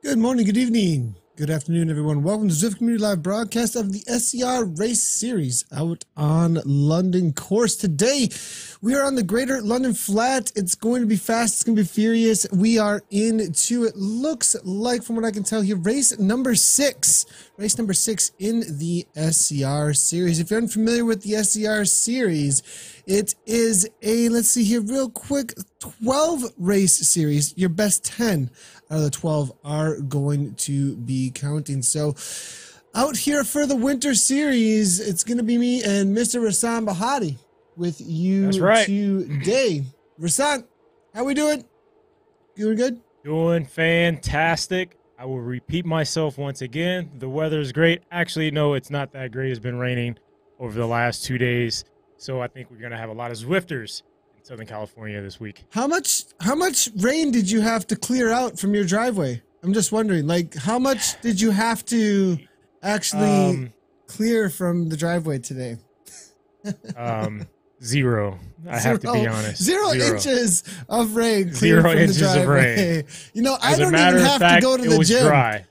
Good morning, good evening, good afternoon, everyone. Welcome to Zwift Community Live broadcast of the SCR Race Series out on London course. Today, we are on the Greater London Flat. It's going to be fast. It's going to be furious. We are into, it looks like, from what I can tell here, race number 6. Race number 6 in the SCR Series. If you're unfamiliar with the SCR Series, it is a, let's see here real quick, 12 race series. Your best 10 out of the 12 are going to be counting. So out here for the winter series, it's going to be me and Mr. Rasan Bahati with you today. Rasan, how we doing? Doing good? Doing fantastic. I will repeat myself once again. The weather is great. Actually, no, it's not that great. It's been raining over the last 2 days. So I think we're going to have a lot of Zwifters in Southern California this week. How much rain did you have to clear out from your driveway? I'm just wondering, like, how much did you have to actually clear from the driveway today? Zero. I have to be honest. Zero inches of rain cleared from the driveway. You know, I don't even have to go to the gym. Dry.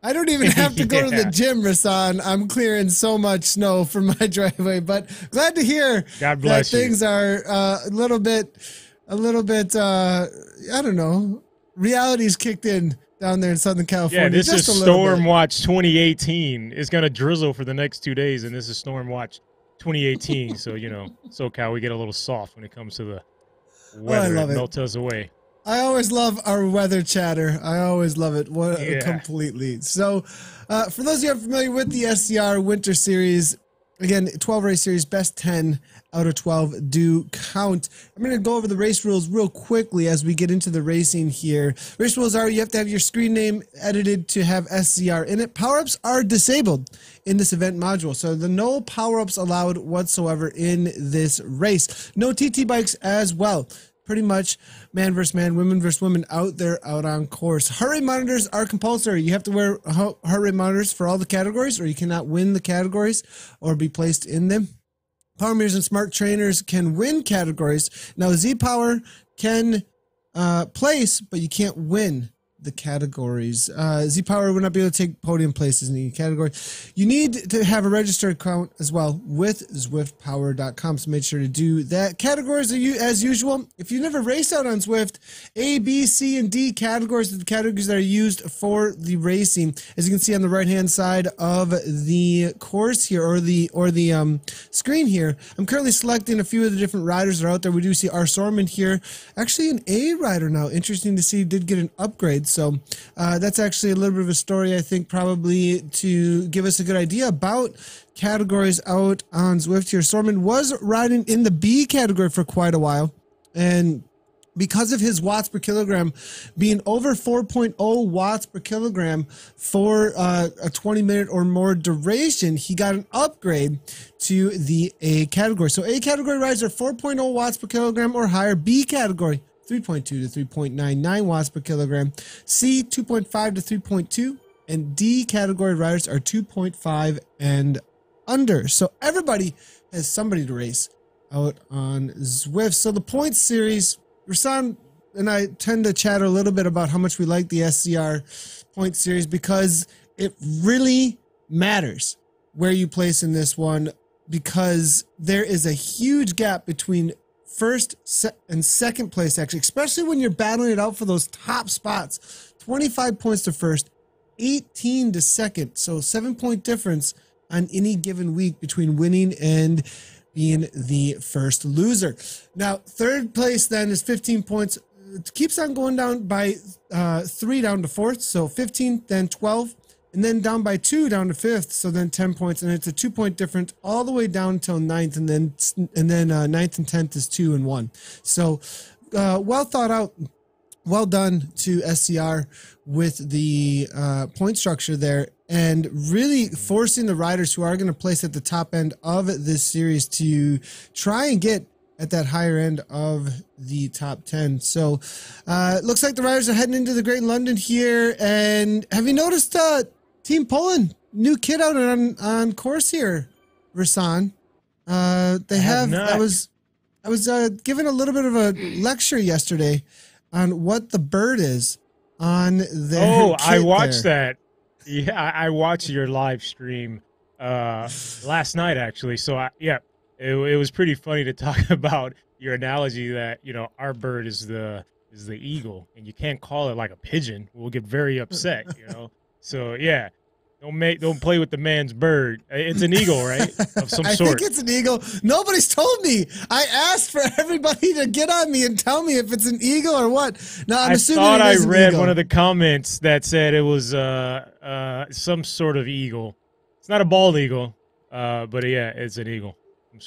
I don't even have to go to the gym, Rasan. I'm clearing so much snow from my driveway, but glad to hear that things are a little bit, I don't know, reality's kicked in down there in Southern California. Yeah, this is Storm Watch 2018. It's going to drizzle for the next 2 days, and this is Storm Watch 2018. So, you know, SoCal, we get a little soft when it comes to the weather. It melts us away. I always love our weather chatter. I always love it completely. So for those of you who are familiar with the SCR Winter Series, again, 12 race series, best 10 out of 12 do count. I'm going to go over the race rules real quickly as we get into the racing here. Race rules are you have to have your screen name edited to have SCR in it. Power-ups are disabled in this event module. So no power-ups allowed whatsoever in this race. No TT bikes as well. Pretty much man versus man, women versus women out there, out on course. Heart rate monitors are compulsory. You have to wear heart rate monitors for all the categories, or you cannot win the categories or be placed in them. Power meters and smart trainers can win categories. Now, Z-Power can place, but you can't win the categories. Z-Power will not be able to take podium places in the category. You need to have a registered account as well with ZwiftPower.com, so make sure to do that. Categories are as usual. If you never raced out on Zwift, A, B, C, and D categories are the categories that are used for the racing. As you can see on the right-hand side of the course here, or the screen here, I'm currently selecting a few of the different riders that are out there. We do see our Sorman here, actually an A rider now. Interesting to see, did get an upgrade. So that's actually a little bit of a story, I think, probably to give us a good idea about categories out on Zwift here. Sorman was riding in the B category for quite a while, and because of his watts per kilogram being over 4.0 watts per kilogram for a 20-minute or more duration, he got an upgrade to the A category. So A category rides are 4.0 watts per kilogram or higher. B category, 3.2 to 3.99 watts per kilogram. C, 2.5 to 3.2. And D category riders are 2.5 and under. So everybody has somebody to race out on Zwift. So the points series, Rasan and I tend to chat a little bit about how much we like the SCR points series because it really matters where you place in this one, because there is a huge gap between first and second place, actually, especially when you're battling it out for those top spots. 25 points to first, 18 to second. So 7-point difference on any given week between winning and being the first loser. Now, third place then is 15 points. It keeps on going down by 3 down to fourth. So 15, then 12, and then down by 2 down to fifth. So then 10 points, and it's a 2-point difference all the way down until ninth, and then ninth and 10th is 2 and 1. So well thought out. Well done to SCR with the point structure there. and really forcing the riders who are going to place at the top end of this series to try and get at that higher end of the top 10. So it looks like the riders are heading into the Great London here. And have you noticed Team Poland, new kid out on course here, Rasan? They have, I was given a little bit of a lecture yesterday on what the bird is on their kit I watched that. Yeah, I watched your live stream last night, actually. So, it was pretty funny to talk about your analogy that, you know, our bird is the eagle, and you can't call it like a pigeon. We'll get very upset, you know. So, yeah, don't play with the man's bird. It's an eagle, right? Of some sort. I think it's an eagle. Nobody's told me. I asked for everybody to get on me and tell me if it's an eagle or what. Now, I'm assuming thought it is I read eagle. one of the comments that said it was some sort of eagle. It's not a bald eagle, but yeah, it's an eagle.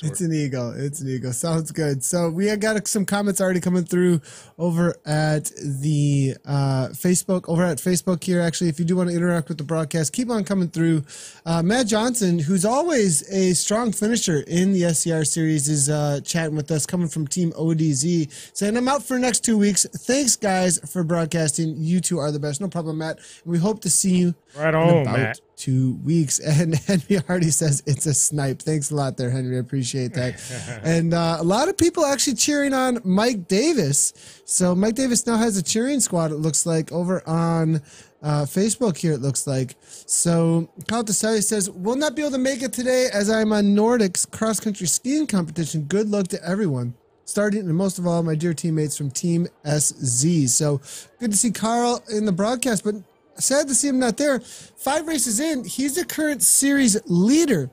It's an eagle. It's an eagle. Sounds good. So we have got some comments already coming through over at the Facebook. Over at Facebook here, actually, if you do want to interact with the broadcast, keep on coming through. Matt Johnson, who's always a strong finisher in the SCR series, is chatting with us, coming from Team ODZ, saying, I'm out for the next 2 weeks. Thanks, guys, for broadcasting. You two are the best. No problem, Matt. We hope to see you right on, Matt. 2 weeks. And Henry Hardy says it's a snipe. Thanks a lot there, Henry. I appreciate that. And a lot of people actually cheering on Mike Davis. So Mike Davis now has a cheering squad, it looks like, over on Facebook here, it looks like. So Kyle Desai says, will not be able to make it today as I'm on Nordic's cross-country skiing competition. Good luck to everyone. Starting, and most of all, my dear teammates from Team SZ. So good to see Carl in the broadcast, but sad to see him not there. 5 races in, he's the current series leader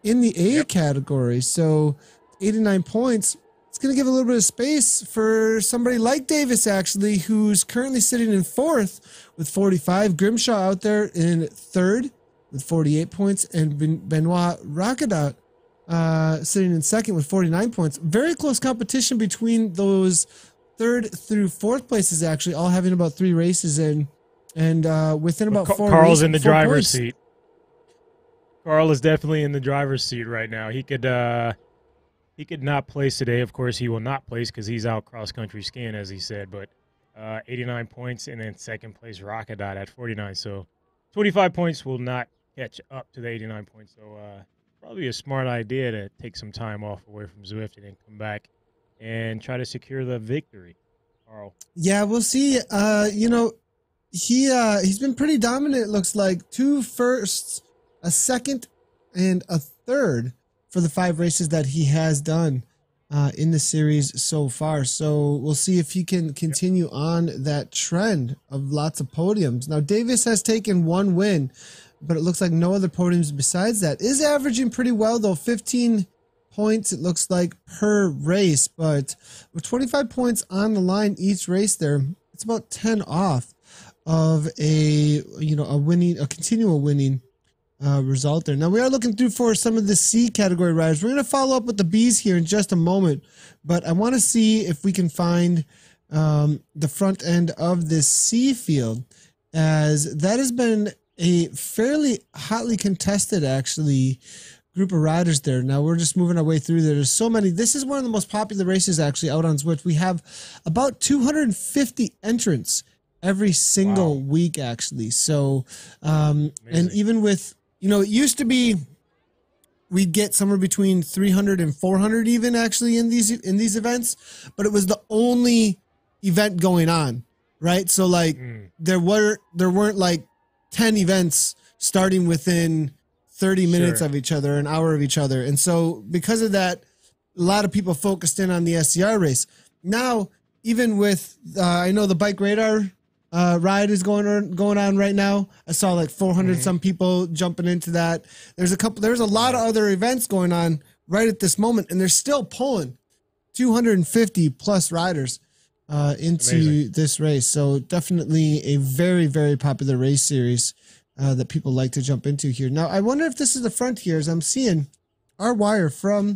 in the A category. So 89 points. It's going to give a little bit of space for somebody like Davis, actually, who's currently sitting in 4th with 45. Grimshaw out there in 3rd with 48 points. And Benoit Rakadat sitting in 2nd with 49 points. Very close competition between those 3rd through 4th places, actually, all having about 3 races in. And within about 4 Carl's races, in the 4 driver's points. seat. Carl is definitely in the driver's seat right now. He could not place today. Of course, he will not place because he's out cross-country skiing, as he said. But 89 points, and then 2nd place Rakadat at 49. So 25 points will not catch up to the 89 points. So probably a smart idea to take some time off away from Zwift and then come back and try to secure the victory. Carl. Yeah, we'll see. You know, he's been pretty dominant. It looks like 2 firsts, a 2nd, and a 3rd for the 5 races that he has done in the series so far. So we'll see if he can continue on that trend of lots of podiums. Now, Davis has taken 1 win, but it looks like no other podiums besides that. Is averaging pretty well, though. 15 points, it looks like, per race. But with 25 points on the line each race there, it's about 10 off of a continual winning result there. Now we are looking through for some of the C category riders. We're going to follow up with the B's here in just a moment, but I want to see if we can find the front end of this C field, as that has been a fairly hotly contested, actually, group of riders there. Now we're just moving our way through there. There's so many. This is one of the most popular races actually out on Zwift. We have about 250 entrants every single week, actually. So, and even with, you know, it used to be we'd get somewhere between 300 and 400 even actually in these events, but it was the only event going on, right? So like there weren't like 10 events starting within 30 minutes of each other, an hour of each other. And so because of that, a lot of people focused in on the SCR race. Now, even with, I know the Bike Radar ride is going on right now. I saw like 400 some people jumping into that. There's a lot of other events going on right at this moment, and they're still pulling 250 plus riders into this race. So definitely a very, very popular race series that people like to jump into here. Now, I wonder if this is the front here, as I'm seeing our wire from,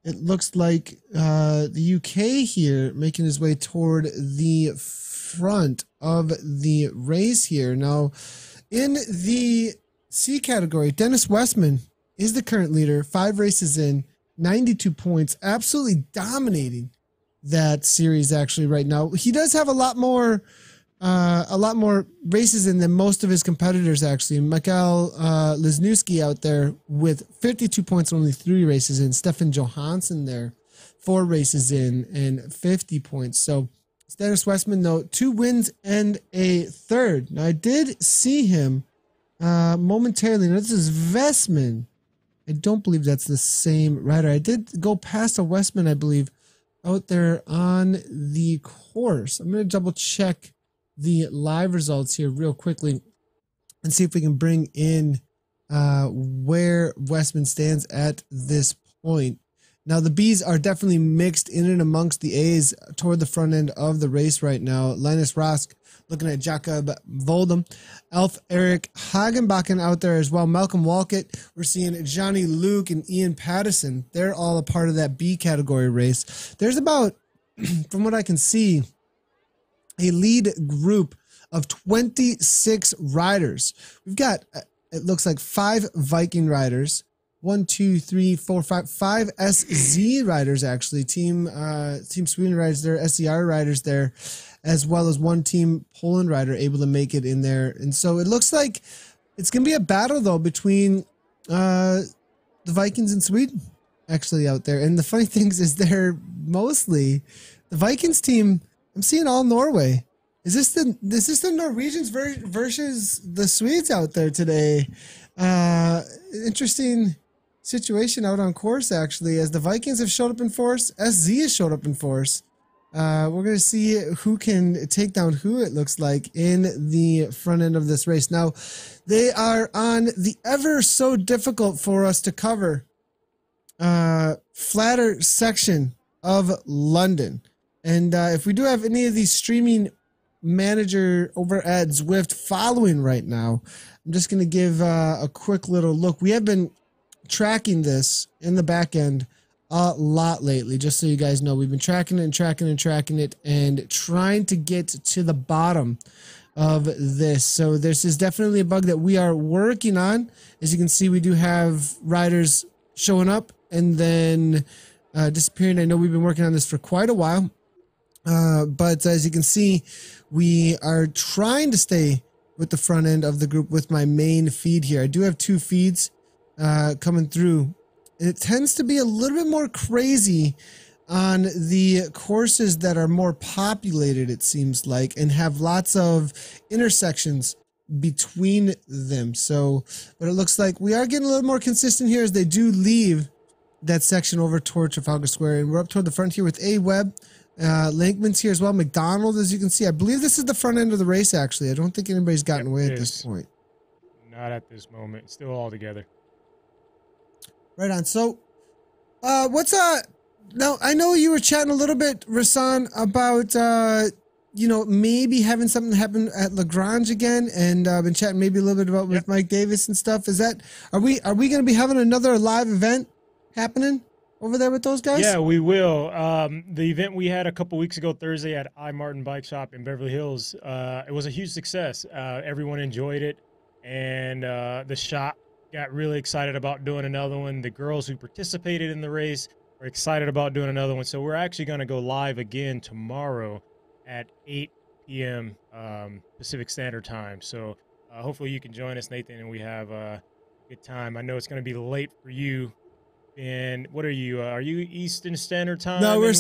it looks like the UK here, making his way toward the front of the race here. Now, in the C category, Dennis Westman is the current leader, 5 races in, 92 points, absolutely dominating that series actually right now. He does have a lot more races in than most of his competitors actually. Mikael Lesniewski out there with 52 points, only 3 races in. Stefan Johansson there, 4 races in and 50 points. So Dennis Westman though, 2 wins and a third. Now I did see him momentarily. Now this is Westman. I don't believe that's the same rider. I did go past a Westman, I believe, out there on the course. I'm going to double check the live results here real quickly and see if we can bring in where Westman stands at this point. Now, the Bs are definitely mixed in and amongst the As toward the front end of the race right now. Linus Rask looking at Jakob Voldem. Elf Eric Hagenbakken out there as well. Malcolm Walcott. We're seeing Johnny Luke and Ian Pattison. They're all a part of that B category race. There's about, from what I can see, a lead group of 26 riders. We've got, it looks like 5 Viking riders. 1, 2, 3, 4, 5 SZ riders actually. Team Sweden riders there, SCR riders there, as well as 1 Team Poland rider able to make it in there. And so it looks like it's gonna be a battle though between the Vikings and Sweden actually out there. And the funny things is they're mostly the Vikings team. I'm seeing all Norway. Is this the Norwegians versus the Swedes out there today? Interesting situation out on course actually, as the Vikings have showed up in force. SZ has showed up in force. We're going to see who can take down who, it looks like, in the front end of this race. Now, they are on the ever so difficult for us to cover flatter section of London. And if we do have any of these streaming manager over at Zwift following right now, I'm just going to give a quick little look. We have been tracking this in the back end a lot lately, just so you guys know. We've been tracking it and tracking and tracking it and trying to get to the bottom of this. So this is definitely a bug that we are working on. As you can see, we do have riders showing up and then disappearing. I know we've been working on this for quite a while, but as you can see, we are trying to stay with the front end of the group with my main feed here. I do have 2 feeds coming through. It tends to be a little bit more crazy on the courses that are more populated, it seems like, and have lots of intersections between them. So, but it looks like we are getting a little more consistent here as they do leave that section over toward Trafalgar Square, and we're up toward the front here with A. Webb. Lankman's here as well. McDonald, as you can see. I believe this is the front end of the race, actually. I don't think anybody's gotten away at this point. Not at this moment. Still all together. Right on. So, what's now I know you were chatting a little bit, Rasan, about you know, maybe having something happen at Lagrange again, and been chatting maybe a little bit about with Mike Davis and stuff. Is that, are we going to be having another live event happening over there with those guys? Yeah, we will. The event we had a couple weeks ago Thursday at I. Martin Bike Shop in Beverly Hills, it was a huge success. Everyone enjoyed it, and the shop got really excited about doing another one. The girls who participated in the race are excited about doing another one. So we're actually going to go live again tomorrow at 8 p.m. Pacific Standard Time. So hopefully you can join us, Nathan, and we have a good time. I know it's going to be late for you. And what are you Eastern Standard Time? No, we're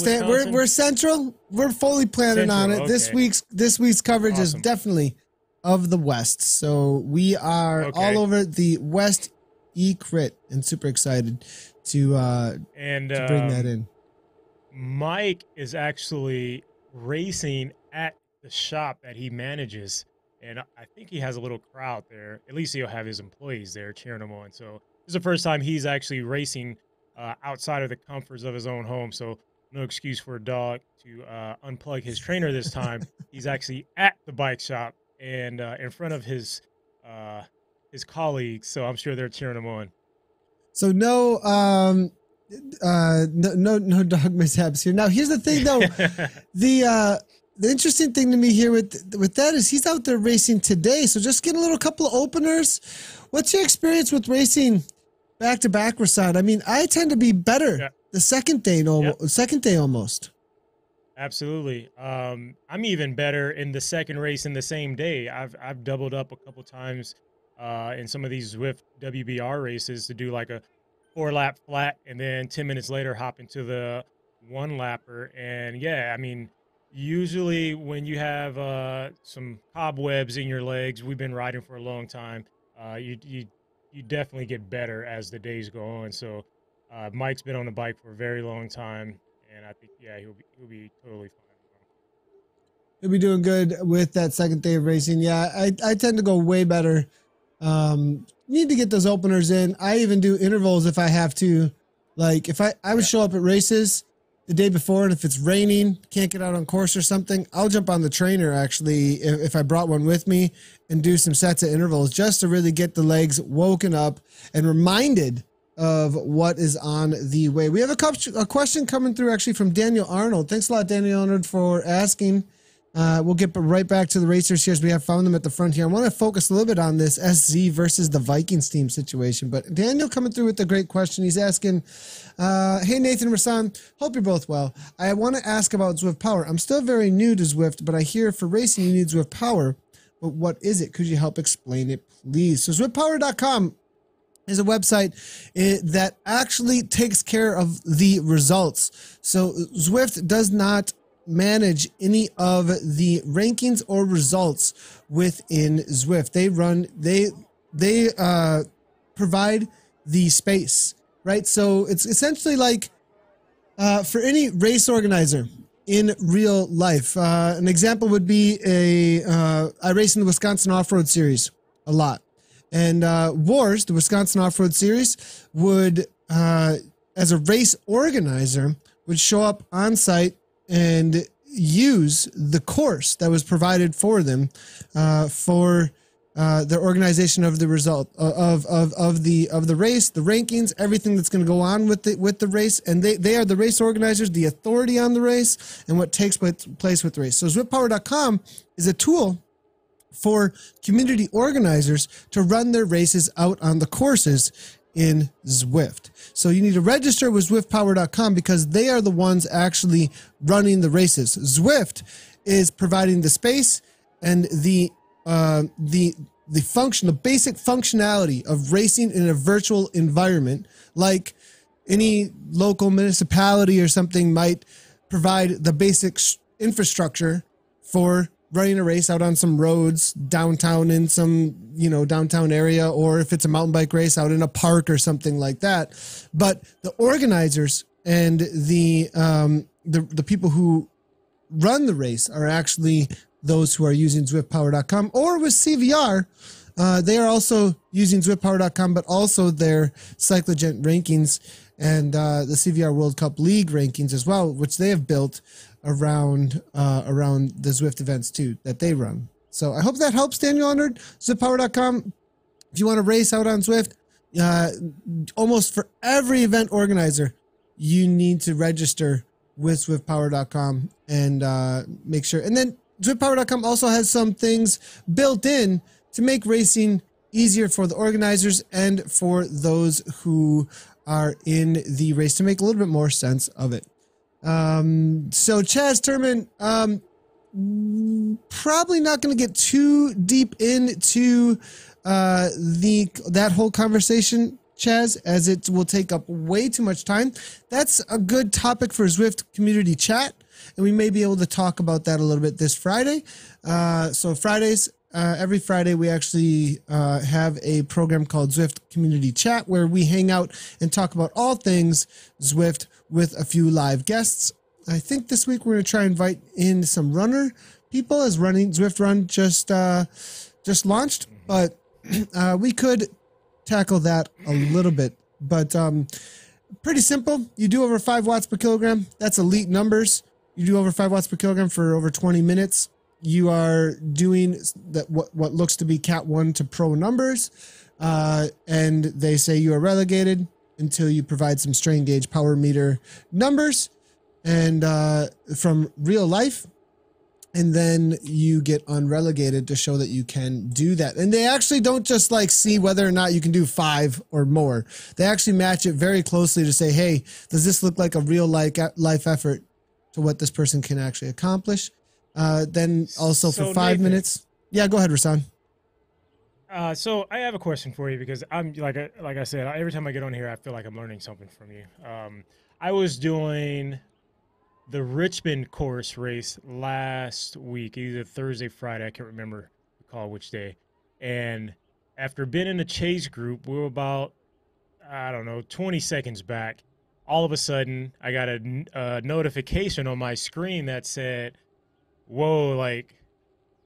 Central. We're fully planning on it. Okay. This week's coverage is definitely of the West. So we are all over the West E-Crit and super excited to bring that in. Mike is actually racing at the shop that he manages, and I think he has a little crowd there. At least he'll have his employees there cheering him on. So this is the first time he's actually racing outside of the comforts of his own home. So no excuse for a dog to unplug his trainer this time. He's actually at the bike shop and in front of his colleagues. So I'm sure they're cheering him on. So no dog mishaps here. Now here's the thing though, the interesting thing to me here with that is he's out there racing today. So just getting a couple of openers. What's your experience with racing back to back, Rasan? I mean, I tend to be better the second day, almost. Absolutely. I'm even better in the second race in the same day. I've doubled up a couple times in some of these Zwift WBR races to do like a 4-lap flat, and then 10 minutes later hop into the 1-lapper. And yeah, I mean, usually when you have some cobwebs in your legs, we've been riding for a long time, you definitely get better as the days go on. So Mike's been on the bike for a very long time, and I think, yeah, he'll be totally fine. He'll be doing good with that second day of racing. Yeah, I tend to go way better. Need to get those openers in. I even do intervals if I have to. Like if I would show up at races the day before, and if it's raining, can't get out on course or something, I'll jump on the trainer actually if I brought one with me and do some sets of intervals just to really get the legs woken up and reminded of what is on the way. We have a question coming through actually from Daniel Arnold. Thanks a lot, Daniel Arnold, for asking. We'll get right back to the racers here as we have found them at the front here. I want to focus a little bit on this SZ versus the Vikings team situation. But Daniel coming through with a great question. He's asking, hey, Nathan and Rasan, hope you're both well. I want to ask about Zwift Power. I'm still very new to Zwift, but I hear for racing you need Zwift Power. But what is it? Could you help explain it, please? So ZwiftPower.com is a website that actually takes care of the results. So Zwift does not manage any of the rankings or results within Zwift. They provide the space, right? So it's essentially like for any race organizer in real life. An example would be I race in the Wisconsin Off-Road Series a lot. And Wars, the Wisconsin Off-Road Series, would, as a race organizer, would show up on site and use the course that was provided for them for their organization of the result of the race, the rankings, everything that's going to go on with the race, and they are the race organizers, the authority on the race, and what takes place with the race. So ZwiftPower.com is a tool for community organizers to run their races out on the courses in Zwift. So you need to register with ZwiftPower.com because they are the ones actually running the races. Zwift is providing the space and the function, the basic functionality of racing in a virtual environment, like any local municipality or something might provide the basic infrastructure for running a race out on some roads downtown in some, downtown area, or if it's a mountain bike race out in a park or something like that. But the organizers and the people who run the race are actually those who are using ZwiftPower.com, or with CVR, they are also using ZwiftPower.com, but also their Cyclogent rankings and the CVR World Cup League rankings as well, which they have built around the Zwift events too that they run. So I hope that helps, Daniel Leonard. ZwiftPower.com. If you want to race out on Zwift, almost for every event organizer, you need to register with ZwiftPower.com and make sure. And then ZwiftPower.com also has some things built in to make racing easier for the organizers and for those who are in the race to make a little bit more sense of it. So Chaz Turman, probably not going to get too deep into that whole conversation, Chaz, as it will take up way too much time. That's a good topic for Zwift community chat, and we may be able to talk about that a little bit this Friday. So Fridays, every Friday, we actually have a program called Zwift Community Chat, where we hang out and talk about all things Zwift with a few live guests. I think this week we're going to try and invite in some runner people, as Zwift Run just launched, but we could tackle that a little bit. But pretty simple. You do over 5 watts per kilogram. That's elite numbers. You do over 5 watts per kilogram for over 20 minutes. You are doing that what looks to be Cat 1 to Pro numbers, and they say you are relegated until you provide some strain gauge power meter numbers and from real life. and then you get unrelegated to show that you can do that. And they actually don't just like see whether or not you can do 5 or more. They actually match it very closely to say, hey, does this look like a real life effort to what this person can actually accomplish? Then also for 5 Nathan, minutes. Yeah, go ahead, Rasan. So I have a question for you, because I'm like I said, every time I get on here, I feel like I'm learning something from you. I was doing the Richmond course race last week, either Thursday, Friday, I can't recall which day. And after being in the chase group, we were about, I don't know, 20 seconds back. All of a sudden, I got a notification on my screen that said, whoa, like,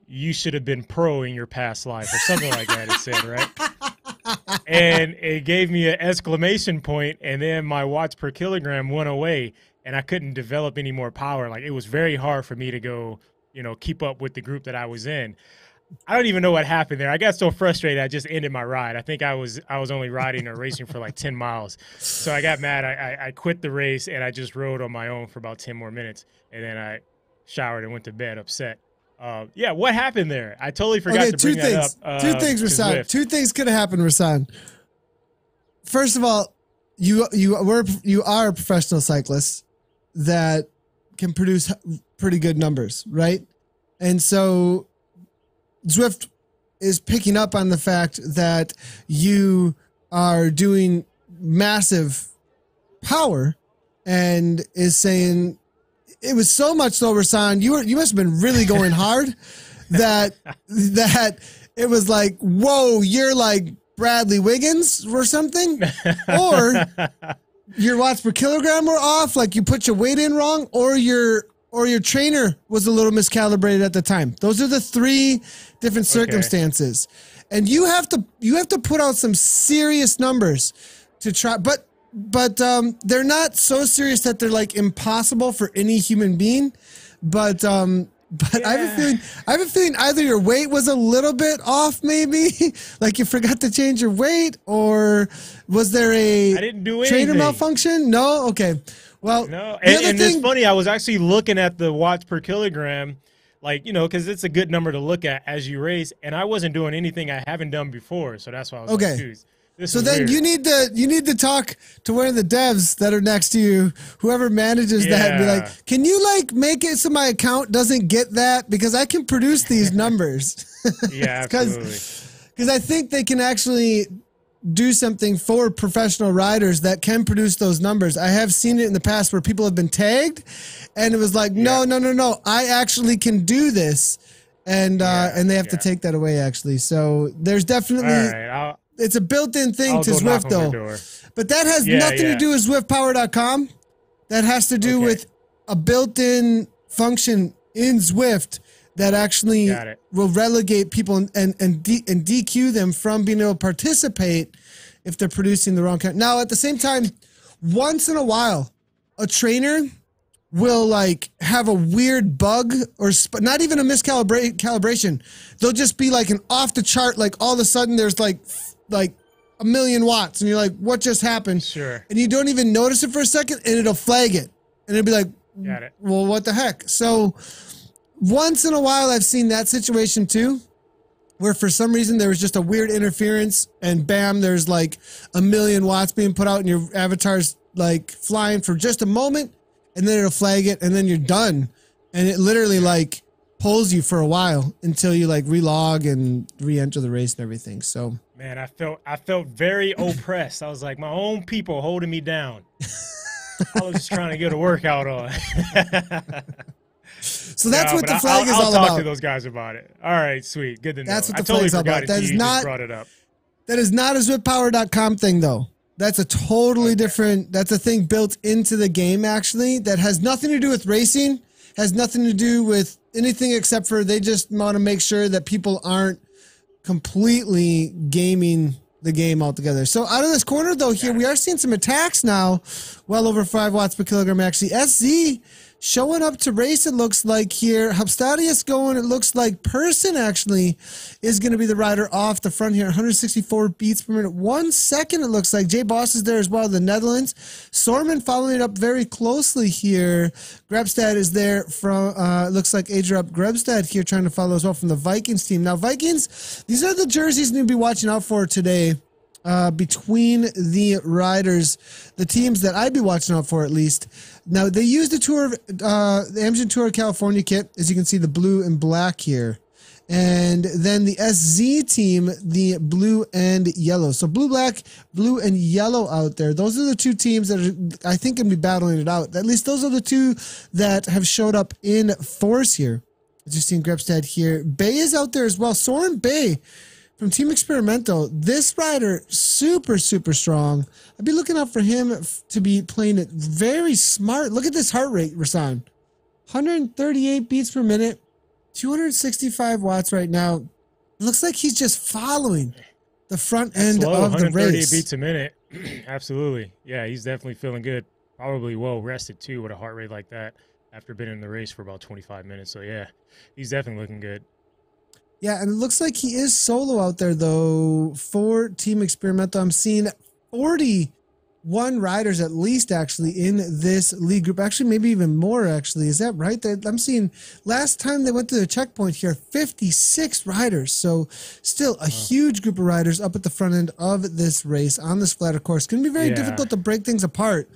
you should have been pro in your past life, or something like that, it said, right? And it gave me an exclamation point, and then my watts per kilogram went away, and I couldn't develop any more power. Like, it was very hard for me to go, keep up with the group that I was in. I don't even know what happened there. I got so frustrated, I just ended my ride. I think I was only riding or racing for like 10 miles. So I got mad. I quit the race, and I just rode on my own for about 10 more minutes. And then I showered and went to bed upset. Yeah, what happened there? I totally forgot to bring that up. Two things, Rasan. Two things could have happened, Rasan. First of all, you are a professional cyclist that can produce pretty good numbers, right? And so Zwift is picking up on the fact that you are doing massive power, and is saying it was so much so, Rasan, you must have been really going hard that it was like, whoa, you're like Bradley Wiggins or something, or your watts per kilogram were off, like you put your weight in wrong, or your trainer was a little miscalibrated at the time. Those are the 3 different circumstances. And you have to put out some serious numbers to try, but they're not so serious that they're like impossible for any human being. But yeah. I have a feeling either your weight was a little bit off, maybe like you forgot to change your weight, or was there I didn't do trainer malfunction? No? Okay. Well, no. And it's funny, I was actually looking at the watts per kilogram, like, because it's a good number to look at as you race, and I wasn't doing anything I haven't done before, so that's why I was confused. So then weird. you need to talk to one of the devs that are next to you, whoever manages that, and be like, can you like make it so my account doesn't get that, because I can produce these numbers. Yeah, absolutely. Because I think they can actually do something for professional riders that can produce those numbers. I have seen it in the past where people have been tagged, and it was like, no, I actually can do this, and they have to take that away actually. So there's definitely. It's a built-in thing to Zwift, though. But that has nothing to do with ZwiftPower.com. That has to do with a built-in function in Zwift that actually will relegate people and DQ them from being able to participate if they're producing the wrong kind. Now, at the same time, once in a while, a trainer will like have a weird bug, or not even a miscalibration. They'll just be like an off the chart, like all of a sudden there's like 1,000,000 watts, and you're like, what just happened? Sure. And you don't even notice it for a second, and it'll flag it, and it'll be like, well, what the heck? So once in a while I've seen that situation too, where for some reason there was just a weird interference, and bam, there's like 1,000,000 watts being put out, and your avatar's like flying for just a moment, and then it'll flag it, and then you're done. And it literally like pulls you for a while until you like relog and re-enter the race and everything. So man, I felt very oppressed. I was like, my own people holding me down. I was just trying to get a workout on. So that's what the flag is all about. I'll talk to those guys about it. All right, sweet. Good to know. That's what the flag is all about. That is not, brought it up. That is not a ZwiftPower.com thing, though. That's a totally different, that's a thing built into the game, actually, that has nothing to do with racing, has nothing to do with anything except for they just want to make sure that people aren't completely gaming the game altogether. So out of this corner, though, here we are seeing some attacks now, well over 5 watts per kilogram, actually. SZ showing up to race, it looks like here. Hubstadius going, it looks like Person actually is going to be the rider off the front here. 164 beats per minute. 1 second, it looks like. Jay Boss is there as well, the Netherlands. Sorman following it up very closely here. Grebstad is there from, it looks like Adrian Grebstad here trying to follow as well from the Vikings team. Now, Vikings, these are the jerseys you need to be watching out for today. Between the riders, the teams that I'd be watching out for at least. Now, they used the the Amgen Tour of California kit, as you can see, the blue and black here. And then the SZ team, the blue and yellow. So blue, black, blue, and yellow out there. Those are the two teams that are, I think, going to be battling it out. At least those are the two that have showed up in force here. As you've seen Grebstad here. Bay is out there as well. Soren Bay from Team Experimento, this rider, super, super strong. I'd be looking out for him to be playing it very smart. Look at this heart rate, Rasan. 138 beats per minute, 265 watts right now. It looks like he's just following the front end of the race. 138 beats a minute. Absolutely. Yeah, he's definitely feeling good. Probably well rested, too, with a heart rate like that after being in the race for about 25 minutes. So, yeah, he's definitely looking good. Yeah, and it looks like he is solo out there, though, for Team Experimento. I'm seeing 41 riders at least, actually, in this league group. Actually, maybe even more, actually. Is that right? I'm seeing last time they went to the checkpoint here, 56 riders. So still a huge group of riders up at the front end of this race on this flatter course. It's going to be very difficult to break things apart.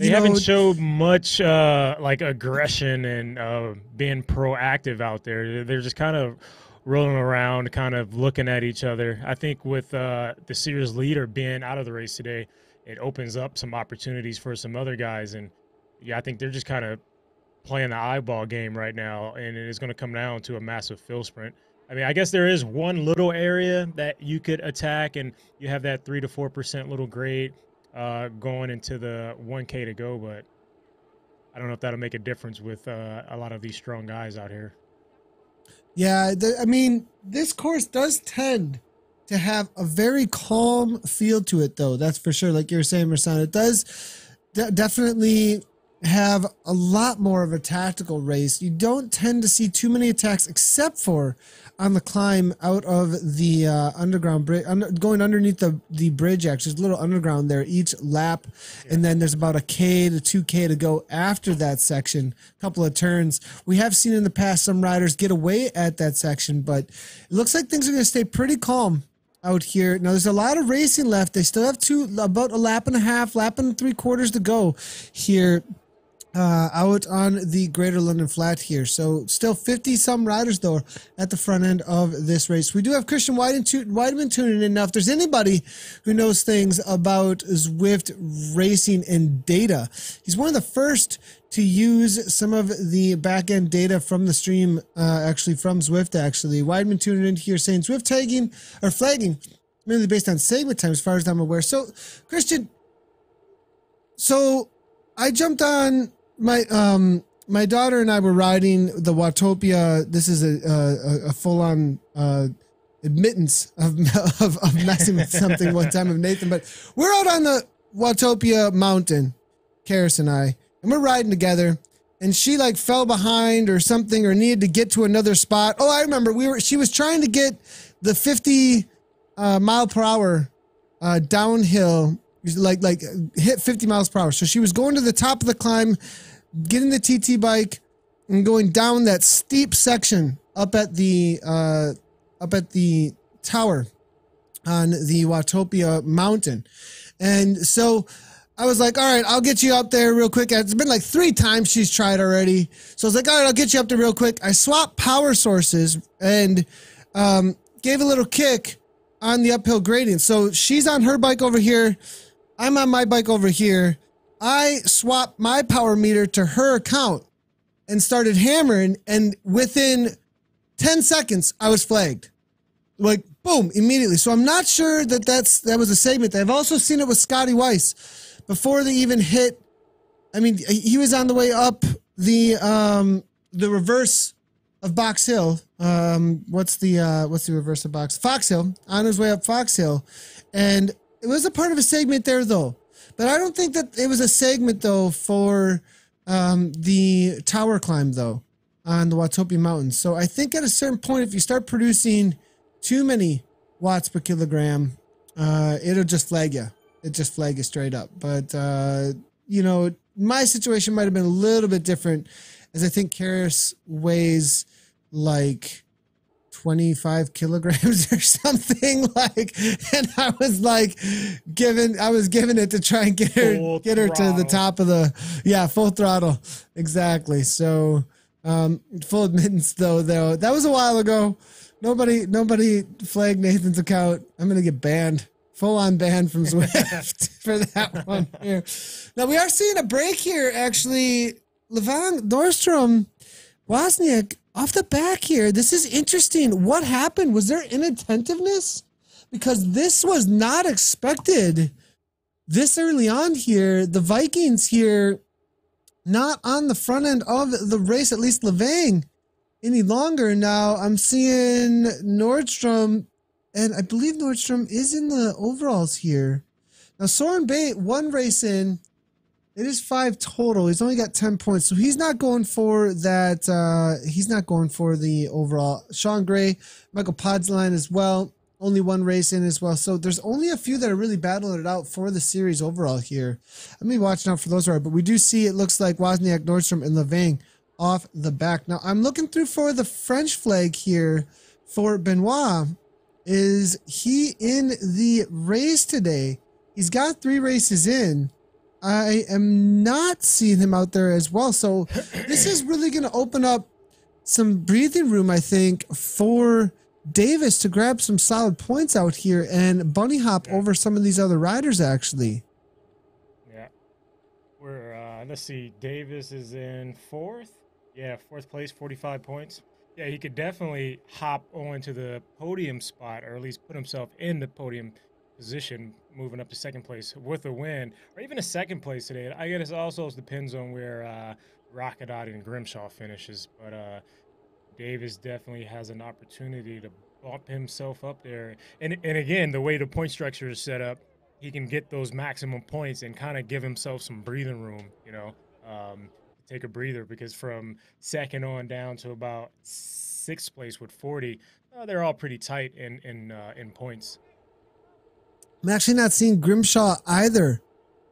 They haven't showed much like aggression and being proactive out there. They're just kind of rolling around, kind of looking at each other. I think with the series leader being out of the race today, it opens up some opportunities for some other guys. And, yeah, I think they're just kind of playing the eyeball game right now, and it is going to come down to a massive fill sprint. I mean, I guess there is one little area that you could attack, and you have that 3 to 4% little grade going into the 1K to go, but I don't know if that'll make a difference with a lot of these strong guys out here. Yeah, I mean, this course does tend to have a very calm feel to it, though. That's for sure. Like you were saying, Rasan, it does definitely have a lot more of a tactical race. You don't tend to see too many attacks except for on the climb out of the underground bridge, going underneath the bridge. Actually, there's a little underground there each lap, and then there's about 1K to 2K to go after that section. A couple of turns. We have seen in the past some riders get away at that section, but it looks like things are going to stay pretty calm out here. Now, there's a lot of racing left. They still have about a lap and a half, lap and 3/4 to go here. Out on the Greater London Flat here. So still 50-some riders, though, at the front end of this race. We do have Christian Weideman tuning in. Now, if there's anybody who knows things about Zwift racing and data, he's one of the first to use some of the back-end data from the stream, actually, from Zwift, actually. Weideman tuning in here saying Zwift tagging or flagging, mainly based on segment time, as far as I'm aware. So, Christian, I jumped on my daughter and I were riding the Watopia. This is a full-on admittance of messing with something one time of Nathan, but we're out on the Watopia mountain, Karis and I, and we're riding together, and she like fell behind or something or needed to get to another spot. Oh, I remember she was trying to get the 50 mile per hour downhill, like hit 50 miles per hour. So she was going to the top of the climb, getting the TT bike and going down that steep section up at the tower on the Watopia mountain. And so I was like, all right, I'll get you up there real quick. It's been like 3 times she's tried already. So I was like, all right, I'll get you up there real quick. I swapped power sources and gave a little kick on the uphill gradient. So she's on her bike over here. I'm on my bike over here. I swapped my power meter to her account and started hammering, and within 10 seconds, I was flagged. Like, boom, immediately. So I'm not sure that was a segment. I've also seen it with Scotty Weiss before they even hit. I mean, he was on the way up the reverse of Box Hill. What's the reverse of Fox Hill, on his way up Fox Hill. And it was a part of a segment there, though. But I don't think that it was a segment, though, for the tower climb though on the Watopia Mountains. So I think at a certain point, if you start producing too many watts per kilogram, it'll just flag you. It just flag you straight up. But you know, my situation might have been a little bit different, as I think Karis weighs like 25 kilograms or something, like, and I was giving it to try and get her to the top of the, full throttle. Exactly. So, full admittance though, that was a while ago. Nobody flagged Nathan's account. I'm going to get banned, full on banned from Zwift for that one here. Now we are seeing a break here. Actually, Levang, Nordstrom, Wozniak, off the back here, this is interesting. What happened? Was there inattentiveness? Because this was not expected this early on here. The Vikings here, not on the front end of the race, at least Levang, any longer. Now I'm seeing Nordstrom, and I believe Nordstrom is in the overalls here. Now Soren Bate, one race in, it is 5 total. He's only got 10 points, so he's not going for that. He's not going for the overall. Sean Gray, Michael Podsline as well. Only one race in as well. So there's only a few that are really battling it out for the series overall here. I'm be watching out for those. But we do see it looks like Wozniak, Nordstrom, and Levang off the back. Now I'm looking through for the French flag here for Benoit. Is he in the race today? He's got 3 races in. I am not seeing him out there as well. So this is really going to open up some breathing room, I think, for Davis to grab some solid points out here and bunny hop over some of these other riders, actually. Yeah. We're, let's see, Davis is in 4th. Yeah, 4th place, 45 points. Yeah, he could definitely hop on to the podium spot, or at least put himself in the podium position, moving up to 2nd place with a win, or even a 2nd place today. I guess it also depends on where Rockadot and Grimshaw finishes, but Davis definitely has an opportunity to bump himself up there. And again, the way the point structure is set up, he can get those maximum points and kind of give himself some breathing room, you know, take a breather, because from 2nd on down to about 6th place with 40, they're all pretty tight in points. I'm actually not seeing Grimshaw either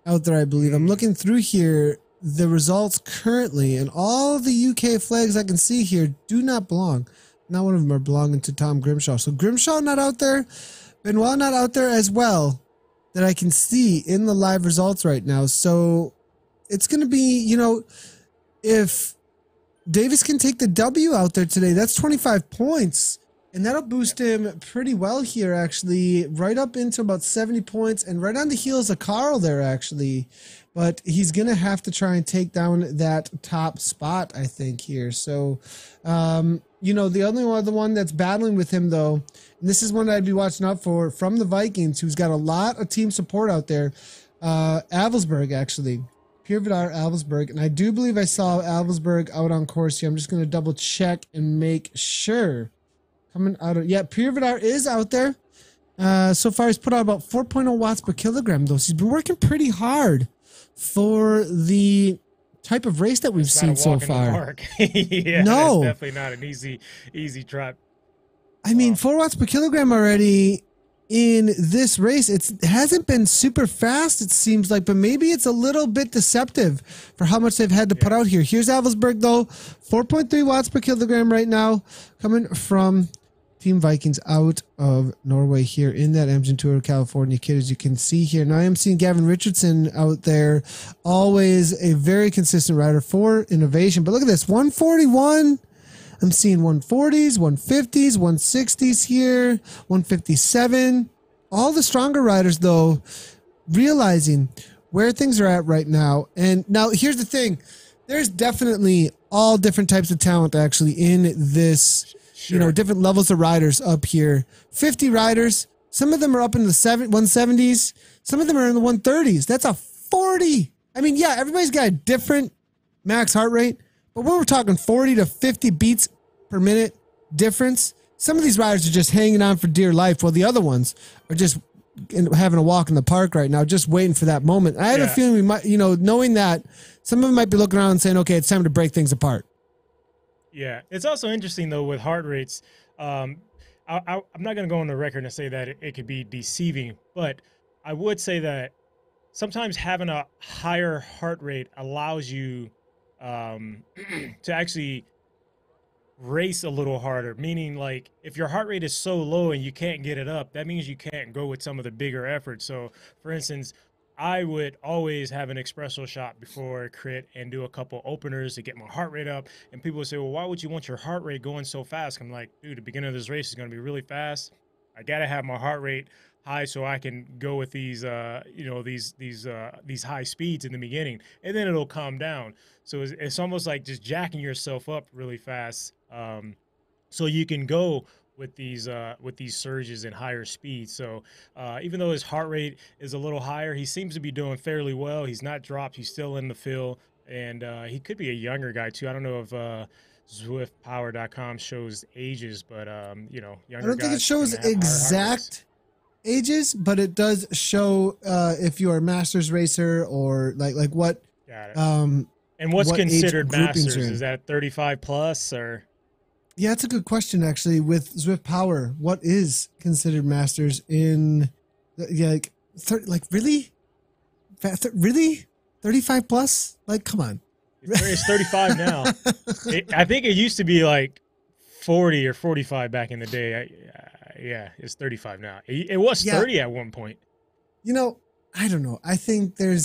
out there, I believe. I'm looking through here, the results currently, and all the UK flags I can see here do not belong. Not one of them are belonging to Tom Grimshaw. So Grimshaw not out there, Benoit not out there as well, that I can see in the live results right now. So it's going to be, you know, if Davis can take the W out there today, that's 25 points. And that'll boost him pretty well here, actually, right up into about 70 points and right on the heels of Carl there, actually. But he's going to have to try and take down that top spot, I think, here. So, you know, the only other one that's battling with him, though, and this is one I'd be watching out for, from the Vikings, who's got a lot of team support out there, Avelsberg, actually. Pierre Vidar Avelsberg. And I do believe I saw Avelsberg out on course here. I'm just going to double check and make sure. Coming out of, yeah, Pierre Vidar is out there. So far, he's put out about 4.0 watts per kilogram, though. So he's been working pretty hard for the type of race that we've seen so far. Yeah, no, it's definitely not an easy trap. I mean, 4 watts per kilogram already in this race. It hasn't been super fast, it seems like, but maybe it's a little bit deceptive for how much they've had to put out here. Here's Avelsberg, though, 4.3 watts per kilogram right now, coming from Team Vikings out of Norway here in that Engine Tour California kit, as you can see here. Now I am seeing Gavin Richardson out there, always a very consistent rider for Innovation. But look at this, 141. I'm seeing 140s, 150s, 160s here, 157. All the stronger riders, though, realizing where things are at right now. And now here's the thing. There's definitely all different types of talent, actually, in this. Sure. You know, different levels of riders up here. 50 riders. Some of them are up in the 170s. Some of them are in the 130s. That's a 40. I mean, yeah, everybody's got a different max heart rate, but when we're talking 40 to 50 beats per minute difference, some of these riders are just hanging on for dear life, while the other ones are just having a walk in the park right now, just waiting for that moment. I have a feeling we might, knowing that some of them might be looking around and saying, okay, it's time to break things apart. Yeah. It's also interesting, though, with heart rates. I'm not going to go on the record and say that it could be deceiving, but I would say that sometimes having a higher heart rate allows you to actually race a little harder, meaning like if your heart rate is so low and you can't get it up, that means you can't go with some of the bigger efforts. So for instance, I would always have an espresso shot before crit and do a couple openers to get my heart rate up. And people would say, well, why would you want your heart rate going so fast? I'm like, dude, the beginning of this race is going to be really fast. I got to have my heart rate high so I can go with these high speeds in the beginning, and then it'll calm down. So it's almost like just jacking yourself up really fast, so you can go with these surges and higher speeds. So even though his heart rate is a little higher, he seems to be doing fairly well. He's not dropped. He's still in the field, and he could be a younger guy too. I don't know if ZwiftPower.com shows ages, but younger guys. I don't think it shows exact ages, but it does show if you're a Masters racer or like what. Got it. And what's considered Masters? Is that 35 plus or? Yeah, that's a good question actually. With Zwift Power, what is considered Masters in? Like really, really 35 plus? Like, come on. It's 35 now. I think it used to be like 40 or 45 back in the day. Yeah, it's 35 now. It was 30 at one point. I don't know. I think there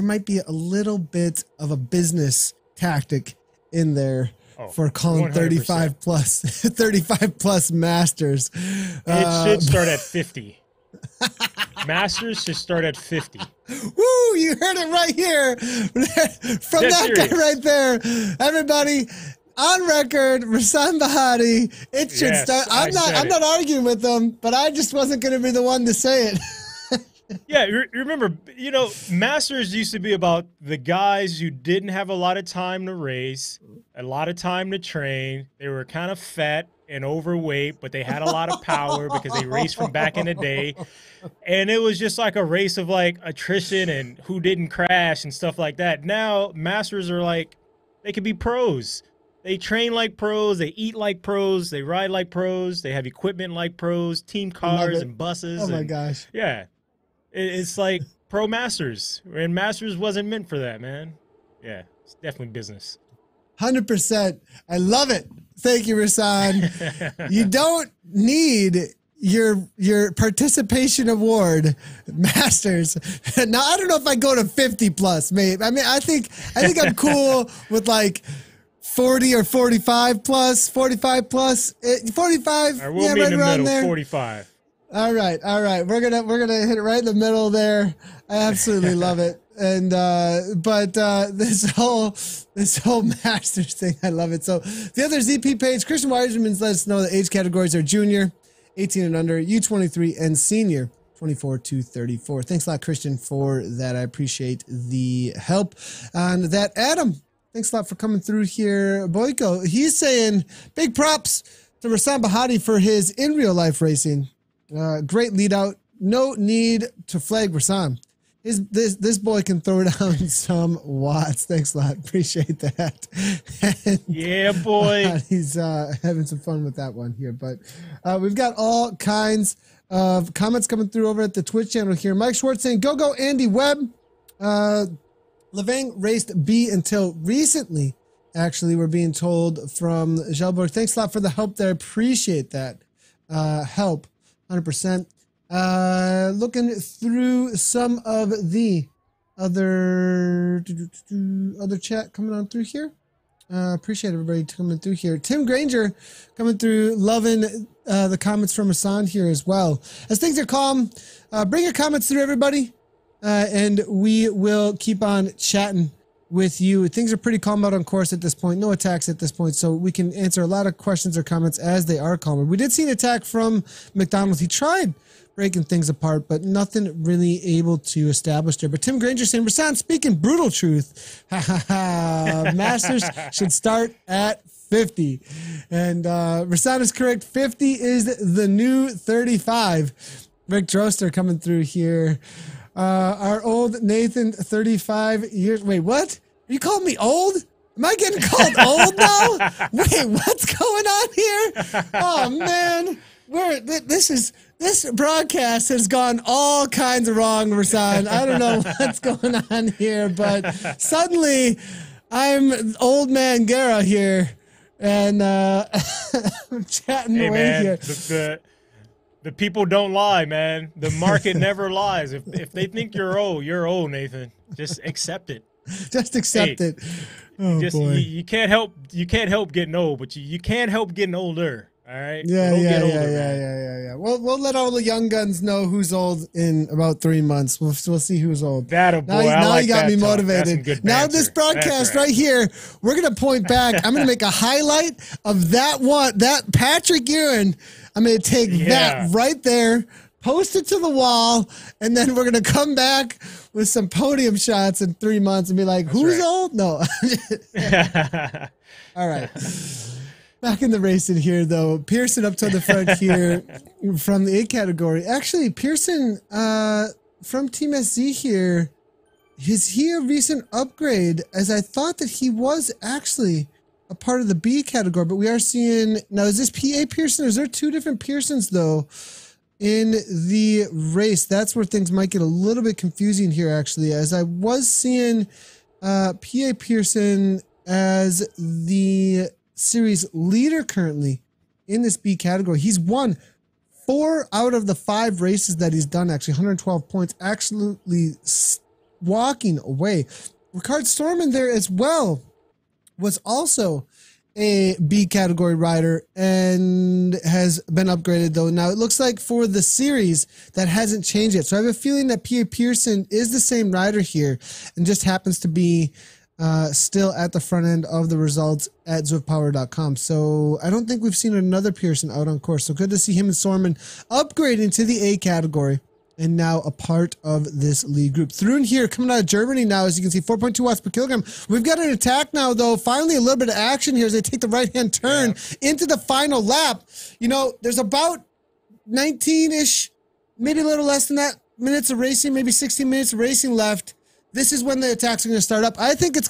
might be a little bit of a business tactic in there for calling 35 plus Masters. It should start at 50. Masters should start at 50. Woo! You heard it right here from that guy right there. Everybody, on record, Rasan Bahati. It should start. I'm not arguing with them, but I just wasn't going to be the one to say it. Yeah, remember, Masters used to be about the guys who didn't have a lot of time to race, a lot of time to train. They were kind of fat and overweight, but they had a lot of power because they raced from back in the day. And it was just like a race of like attrition and who didn't crash and stuff like that. Now, Masters are like, they could be pros. They train like pros. They eat like pros. They ride like pros. They have equipment like pros, team cars and buses. Oh, my gosh. Yeah. It's like pro Masters, and Masters wasn't meant for that, man. Yeah, it's definitely business. 100%. I love it. Thank you, Rasan. You don't need your participation award, Masters. Now, I don't know if I go to 50 plus, mate. I mean, I think I'm cool with like 40 or 45 plus, 45 plus, 45. Right, we'll meet in the middle, there. 45. All right. We're gonna hit it right in the middle there. I absolutely love it. And but this whole Masters thing, I love it. So the other ZP page, Christian Wiseman's let us know the age categories are junior, 18 and under, U23, and senior, 24 to 34. Thanks a lot, Christian, for that. I appreciate the help on that. Adam, thanks a lot for coming through here. Boyko, he's saying big props to Rasan Bahati for his in real life racing. Great lead out. No need to flag Rasan. This boy can throw down some watts. Thanks a lot. Appreciate that. And, yeah, boy. He's having some fun with that one here. But we've got all kinds of comments coming through over at the Twitch channel here. Mike Schwartz saying, go Andy Webb. Levang raced B until recently. Actually, we're being told from Gelborg. Thanks a lot for the help there. Appreciate that help. 100%. Looking through some of the other chat coming on through here. Appreciate everybody coming through here. Tim Granger coming through, loving the comments from Rasan here as well. As things are calm, bring your comments through, everybody, and we will keep on chatting with you. Things are pretty calm out on course at this point. No attacks at this point, so we can answer a lot of questions or comments as they are calmer. We did see an attack from McDonald. He tried breaking things apart, but nothing really able to establish there. But Tim Granger saying, Rasan, speaking brutal truth, Masters should start at 50. And Rasan is correct. 50 is the new 35. Rick Droster coming through here. Our old Nathan, 35 years. Wait, what? Are you calling me old? Am I getting called old now? Wait, what's going on here? Oh man, this broadcast has gone all kinds of wrong, Rasan. I don't know what's going on here, but suddenly I'm old man Gara here, and I'm chatting away man, here. The people don't lie, man. The market never lies. If they think you're old, Nathan. Just accept it. Just accept it. Oh, boy. You can't help getting old, but you can't help getting older. All right. Yeah. We'll let all the young guns know who's old in about 3 months. We'll see who's old. Now you got me motivated. Now this broadcast right here, we're gonna point back. I'm gonna make a highlight of that Patrick Ewing. I'm gonna take that right there, post it to the wall, and then we're gonna come back with some podium shots in 3 months and be like, who's old? No. All right. Back in the racing here, though. Pearson up to the front here from the A category. Actually, Pearson from Team SZ here, is he a recent upgrade? As I thought that he was actually a part of the B category, but we are seeing now. Is this PA Pearson? Or is there two different Pearsons though in the race? That's where things might get a little bit confusing here, actually, as I was seeing PA Pearson as the series leader currently in this B category. He's won 4 out of the 5 races that he's done, actually 112 points, absolutely walking away. Ricard Storman there as well was also a B category rider and has been upgraded though. Now it looks like for the series that hasn't changed yet. So I have a feeling that PA Pearson is the same rider here and just happens to be still at the front end of the results at ZwiftPower.com. So I don't think we've seen another Pearson out on course. So good to see him and Sorman upgrading to the A category and now a part of this lead group. Thrun here coming out of Germany now, as you can see, 4.2 watts per kilogram. We've got an attack now, though. Finally, a little bit of action here as they take the right-hand turn into the final lap. You know, there's about 19-ish, maybe a little less than that, minutes of racing, maybe 16 minutes of racing left. This is when the attacks are going to start up. I think there's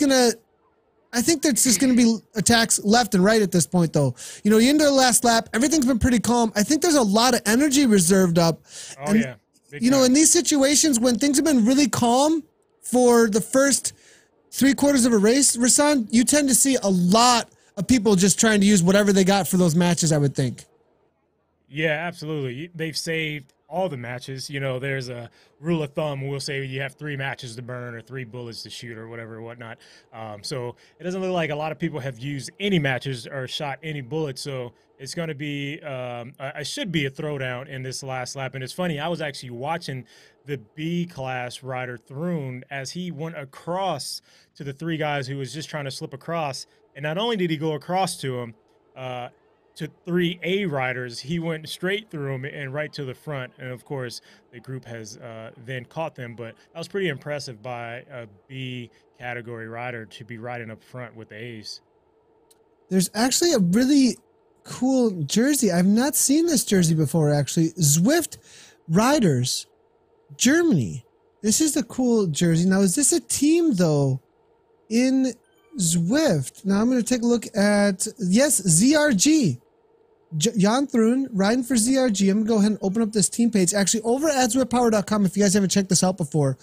just going to be attacks left and right at this point, though. You know, you're into the last lap. Everything's been pretty calm. I think there's a lot of energy reserved up. Oh, and, yeah. You know, in these situations when things have been really calm for the first 3/4 of a race, Rasan, you tend to see a lot of people just trying to use whatever they got for those matches, I would think. Yeah, absolutely. They've saved all the matches. You know, there's a rule of thumb. We'll say you have 3 matches to burn or 3 bullets to shoot or whatever, whatnot. So it doesn't look like a lot of people have used any matches or shot any bullets. So it's going to be, it should be a throwdown in this last lap. And it's funny, I was actually watching the B class rider Thrun as he went across to the 3 guys who was just trying to slip across. And not only did he go across to him, to 3 A riders, he went straight through them and right to the front. And of course, the group has then caught them. But that was pretty impressive by a B category rider to be riding up front with the A's. There's actually a really cool jersey. I've not seen this jersey before, actually. Zwift Riders, Germany. This is a cool jersey. Now, is this a team, though, in Zwift? Now, I'm going to take a look at, yes, ZRG. Jan Thrun riding for ZRG. I'm going to go ahead and open up this team page. Actually, over at ZwiftPower.com, if you guys haven't checked this out before,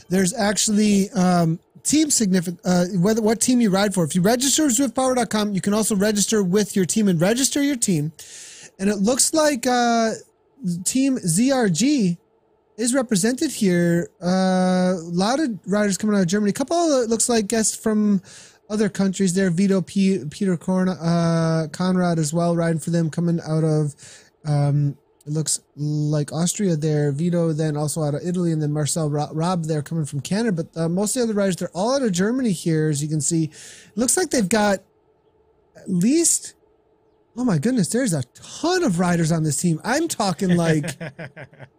there's actually team significant, what team you ride for. If you register with ZwiftPower.com, you can also register with your team and register your team. And it looks like Team ZRG is represented here. A lot of riders coming out of Germany. A couple of, it looks like, guests from other countries there. Vito, Peter Conrad as well, riding for them, coming out of, it looks like Austria there. Vito then also out of Italy, and then Marcel Robb there coming from Canada. But most of the other riders, they're all out of Germany here, as you can see. It looks like they've got at least, oh my goodness, there's a ton of riders on this team. I'm talking like,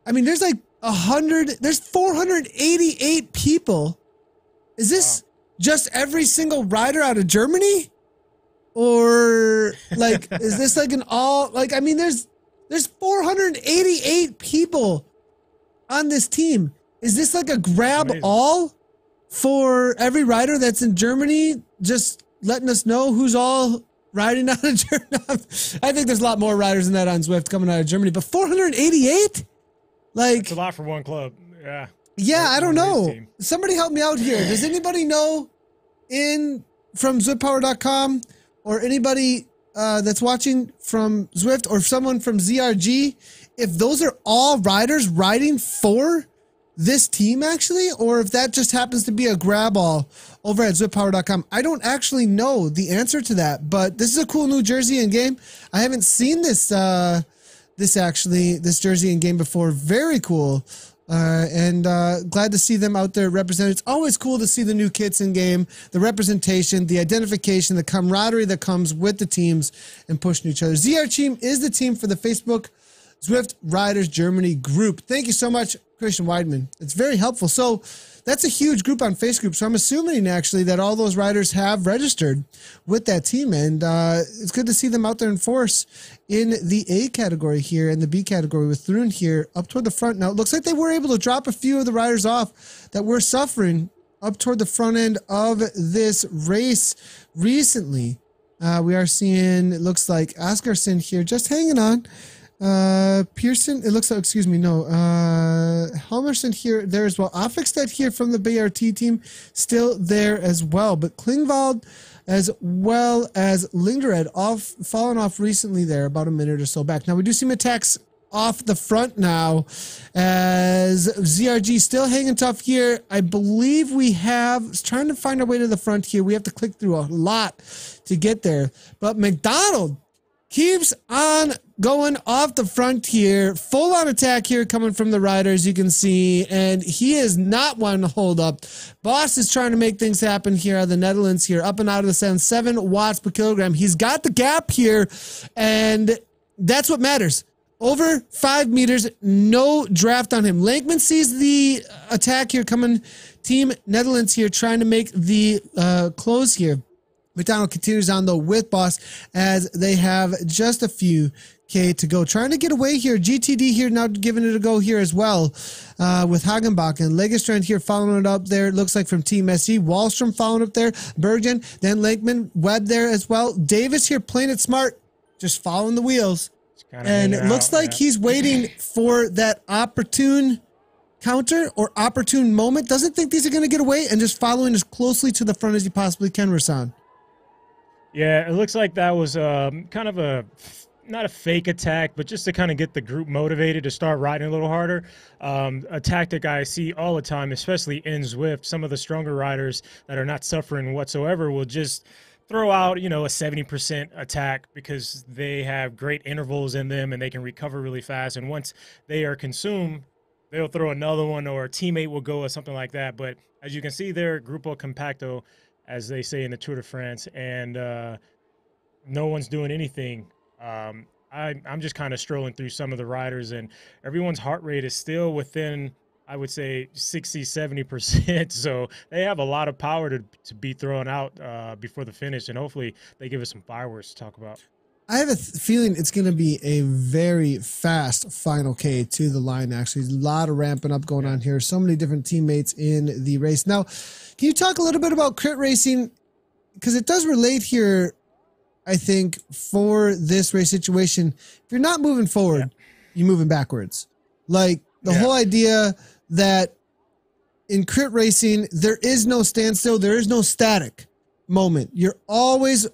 I mean, there's like 100, there's 488 people. Is this just every single rider out of Germany? Or like, is this like an all, like, I mean, there's 488 people on this team. Is this like a grab all for every rider that's in Germany? Just letting us know who's all riding out of Germany. I think there's a lot more riders than that on Zwift coming out of Germany, but 488? Like, it's a lot for one club. Yeah. Yeah, I don't know. Somebody help me out here. Does anybody know from ZwiftPower.com or anybody that's watching from Zwift or someone from ZRG, if those are all riders riding for this team actually, or if that just happens to be a grab all over at ZwiftPower.com? I don't actually know the answer to that, but this is a cool new jersey in game. I haven't seen this jersey in game before. Very cool. And glad to see them out there represented. It's always cool to see the new kits in game, the representation, the identification, the camaraderie that comes with the teams and pushing each other. ZR Team is the team for the Facebook Zwift Riders Germany group. Thank you so much, Christian Weidman. It's very helpful. So that's a huge group on Facebook. So I'm assuming actually that all those riders have registered with that team, and it's good to see them out there in force in the A category here and the B category with Thrun here up toward the front. Now it looks like they were able to drop a few of the riders off that were suffering up toward the front end of this race recently. We are seeing, it looks like Oscarson here just hanging on. Pearson, it looks like, excuse me, no, Helmerson here, there as well. Affixstead here from the BRT team, still there as well. But Klingvald as well as Lingered fallen off recently there, about a minute or so back. Now we do see attacks off the front now as ZRG still hanging tough here. I believe we have, trying to find our way to the front here. We have to click through a lot to get there. But McDonald keeps on going off the front here. Full on attack here coming from the riders, you can see. And he is not one to hold up. Boss is trying to make things happen here out of the Netherlands here. Up and out of the sun. 7 watts per kilogram. He's got the gap here. And that's what matters. Over 5 meters. No draft on him. Lankman sees the attack here coming. Team Netherlands here trying to make the close here. McDonald continues on though with Boss as they have just a few K to go. Trying to get away here. GTD here now giving it a go here as well with Hagenbach and Legestrand here following it up there. It looks like from Team SC. Wallstrom following up there. Bergen, then Lakeman, Webb there as well. Davis here playing it smart, just following the wheels. And it looks like he's waiting for that opportune counter or opportune moment. Doesn't think these are going to get away and just following as closely to the front as he possibly can, Rasan. Yeah, it looks like that was kind of not a fake attack, but just to kind of get the group motivated to start riding a little harder. A tactic I see all the time, especially in Zwift, some of the stronger riders that are not suffering whatsoever will just throw out, you know, a 70% attack because they have great intervals in them and they can recover really fast. And once they are consumed, they'll throw another one or a teammate will go or something like that. But as you can see there, Gruppo Compacto, as they say in the Tour de France, and no one's doing anything. I'm just kind of strolling through some of the riders, and everyone's heart rate is still within, I would say, 60, 70%. So they have a lot of power to be thrown out before the finish, and hopefully they give us some fireworks to talk about. I have a feeling it's going to be a very fast final K to the line, actually. A lot of ramping up going on here. So many different teammates in the race. Now, can you talk a little bit about crit racing? Because it does relate here, I think, for this race situation. If you're not moving forward, you're moving backwards. Like the whole idea that in crit racing, there is no standstill. There is no static moment. You're always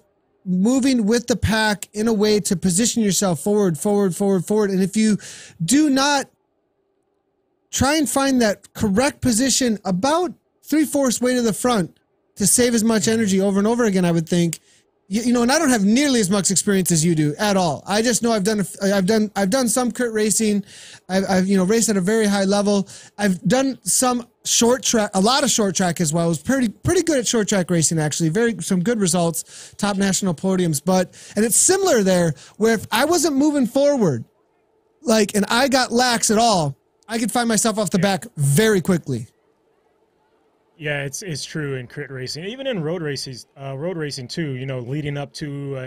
moving with the pack in a way to position yourself forward. And if you do not try and find that correct position about 3/4 way to the front to save as much energy over and over again, I would think, you know, and I don't have nearly as much experience as you do at all. I just know I've done some crit racing. I've you know, raced at a very high level. I've done some short track, a lot of short track as well. I was pretty good at short track racing, actually. Some good results, top national podiums. And it's similar there, where if I wasn't moving forward, like, and I got lax at all, I could find myself off the back very quickly. Yeah, it's true in crit racing, even in road racing too. You know, leading up to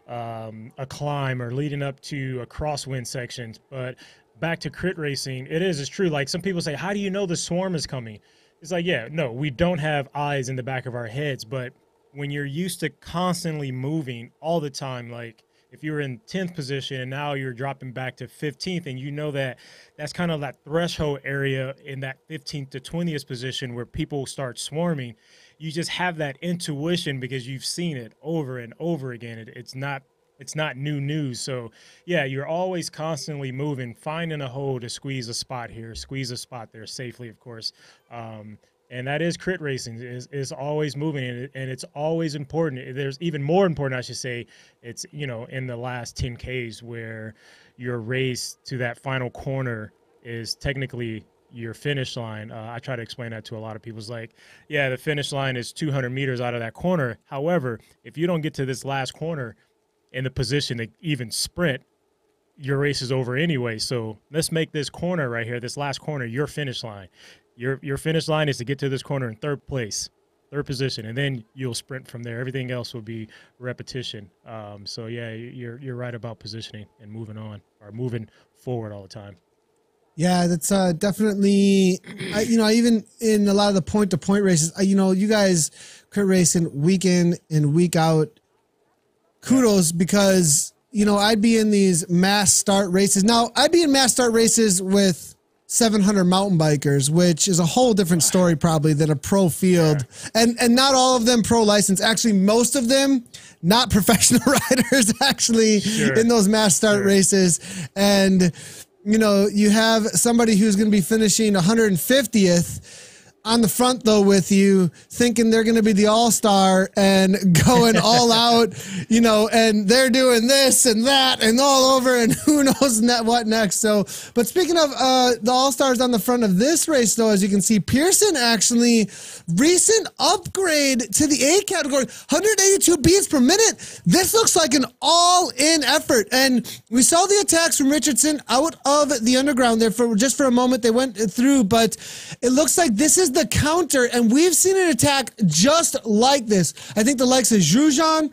a climb or leading up to a crosswind section. But back to crit racing, it's true. Like some people say, how do you know the swarm is coming? It's like, yeah, no, we don't have eyes in the back of our heads, but when you're used to constantly moving all the time, like if you were in 10th position and now you're dropping back to 15th, and you know that that's kind of that threshold area in that 15th to 20th position where people start swarming, you just have that intuition because you've seen it over and over again. It's not new news. So yeah, you're always constantly moving, finding a hole to squeeze a spot here, squeeze a spot there safely, of course. And that is crit racing, is always moving, and it's always important. There's even more important, I should say, it's, you know, in the last 10Ks where your race to that final corner is technically your finish line. I try to explain that to a lot of people. It's like, yeah, the finish line is 200 meters out of that corner. However, if you don't get to this last corner in the position to even sprint, your race is over anyway. So let's make this corner right here, this last corner, your finish line. Your finish line is to get to this corner in third place, third position, and then you'll sprint from there. Everything else will be repetition. So yeah, you're right about positioning and moving on, or moving forward all the time. Yeah, that's definitely, even in a lot of the point-to-point races, you guys crit racing week in and week out. Kudos, because, I'd be in these mass start races. Now, I'd be in mass start races with 700 mountain bikers, which is a whole different story probably than a pro field. Yeah. And not all of them pro license. Actually, most of them not professional riders actually in those mass start races. And, you have somebody who's going to be finishing 150th on the front, though, with you, thinking they're going to be the all-star and going all out, and they're doing this and that and all over, and who knows what next. So, but speaking of the all-stars on the front of this race, though, as you can see, Pearson actually recent upgrade to the A category, 182 beats per minute. This looks like an all-in effort, and we saw the attacks from Richardson out of the underground there for just for a moment. They went through, but it looks like this is the counter, and we've seen an attack just like this. I think the likes of Zhujian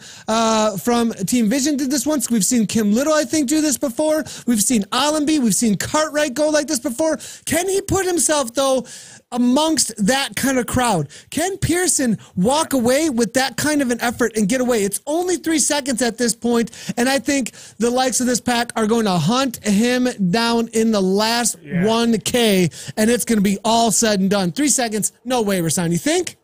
from Team Vision did this once. We've seen Kim Little, I think, do this before. We've seen Allenby. We've seen Cartwright go like this before. Can he put himself, though, amongst that kind of crowd? Can Pearson walk away with that kind of an effort and get away? It's only 3 seconds at this point, and I think the likes of this pack are going to hunt him down in the last 1K, and it's going to be all said and done. 3 seconds, no way, Rasan. You think?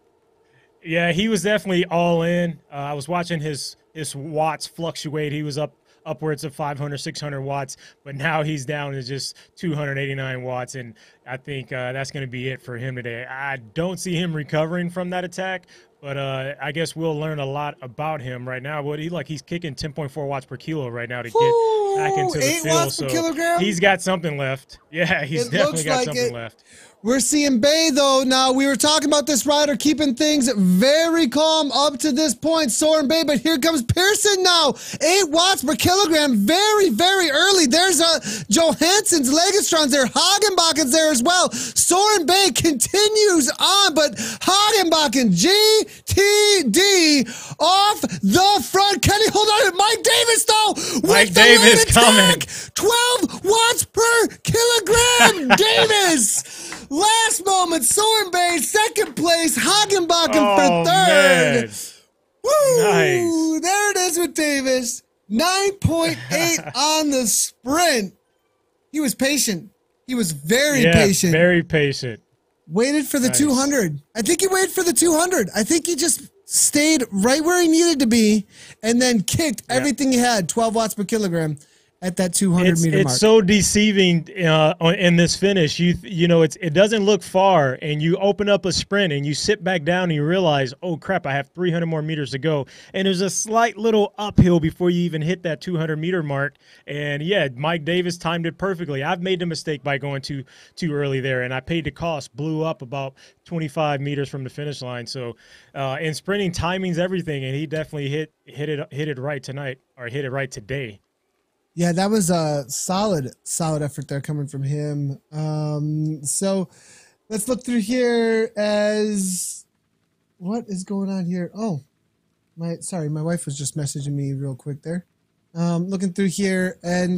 Yeah, he was definitely all in. I was watching his watts fluctuate. He was upwards of 500, 600 watts, but now he's down to just 289 watts, and I think that's going to be it for him today. I don't see him recovering from that attack, but I guess we'll learn a lot about him right now. He's kicking 10.4 watts per kilo right now to get back into the 8 field. watts per kilogram? He's got something left. Yeah, he's definitely got something left. We're seeing Bay, though. Now, we were talking about this rider keeping things very calm up to this point, Soren Bay, but here comes Pearson now. 8 watts per kilogram, very, very early. There's Johansson's, Legastron's there, Hagenbachen's there as well. Soren Bay continues on, but Hagenbachen, GTD off the front. Can he hold on to Mike Davis, though? Mike Davis coming. 12 watts per kilogram, Davis. Last moment, Soren Bay, second place, Hagenbachen for third. Man. Woo! Nice. There it is with Davis. 9.8 on the sprint. He was patient. He was very patient. Very patient. Waited for the 200. I think he waited for the 200. I think he just stayed right where he needed to be and then kicked everything he had, 12 watts per kilogram. At that 200-meter mark. It's so deceiving in this finish. It doesn't look far, and you open up a sprint, and you sit back down, and you realize, oh, crap, I have 300 more meters to go. And there's a slight little uphill before you even hit that 200-meter mark. And, yeah, Mike Davis timed it perfectly. I've made the mistake by going too early there, and I paid the cost, blew up about 25 meters from the finish line. So in sprinting, timing's everything, and he definitely hit it right tonight, or hit it right today. Yeah, that was a solid effort there coming from him. So let's look through here as what is going on here. Oh, my wife was just messaging me real quick there. Looking through here, and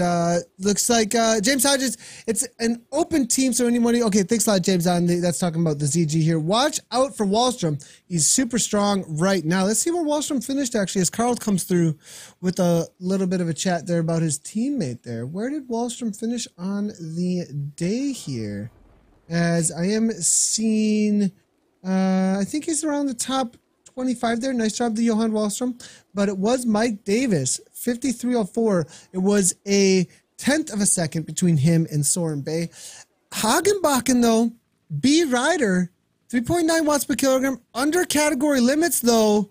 looks like James Hodges. It's an open team, so anybody. Okay, thanks a lot, James. That's talking about the ZG here. Watch out for Wallstrom. He's super strong right now. Let's see where Wallstrom finished. Actually, as Carl comes through with a little bit of a chat there about his teammate there. Where did Wallstrom finish on the day here? As I am seeing, I think he's around the top 25 there. Nice job to Johan Wallstrom. But it was Mike Davis, 53.04. It was a 10th of a second between him and Soren Bay. Hagenbakken, though, B Rider, 3.9 watts per kilogram. Under category limits, though.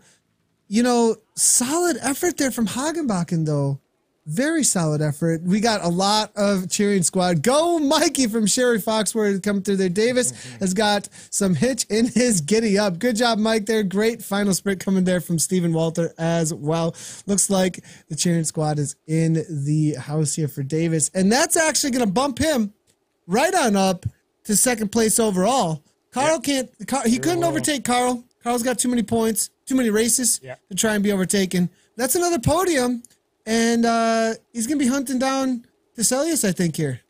You know, solid effort there from Hagenbakken, though. Very solid effort. We got a lot of cheering squad. Go Mikey from Sherry Foxworth coming through there. Davis has got some hitch in his giddy up. Good job, Mike, there. Great final sprint coming there from Stephen Walter as well. Looks like the cheering squad is in the house here for Davis. And that's actually going to bump him right on up to second place overall. Carl he couldn't overtake Carl. Carl's got too many points, too many races to try and be overtaken. That's another podium. And he's going to be hunting down Teselius, I think, here.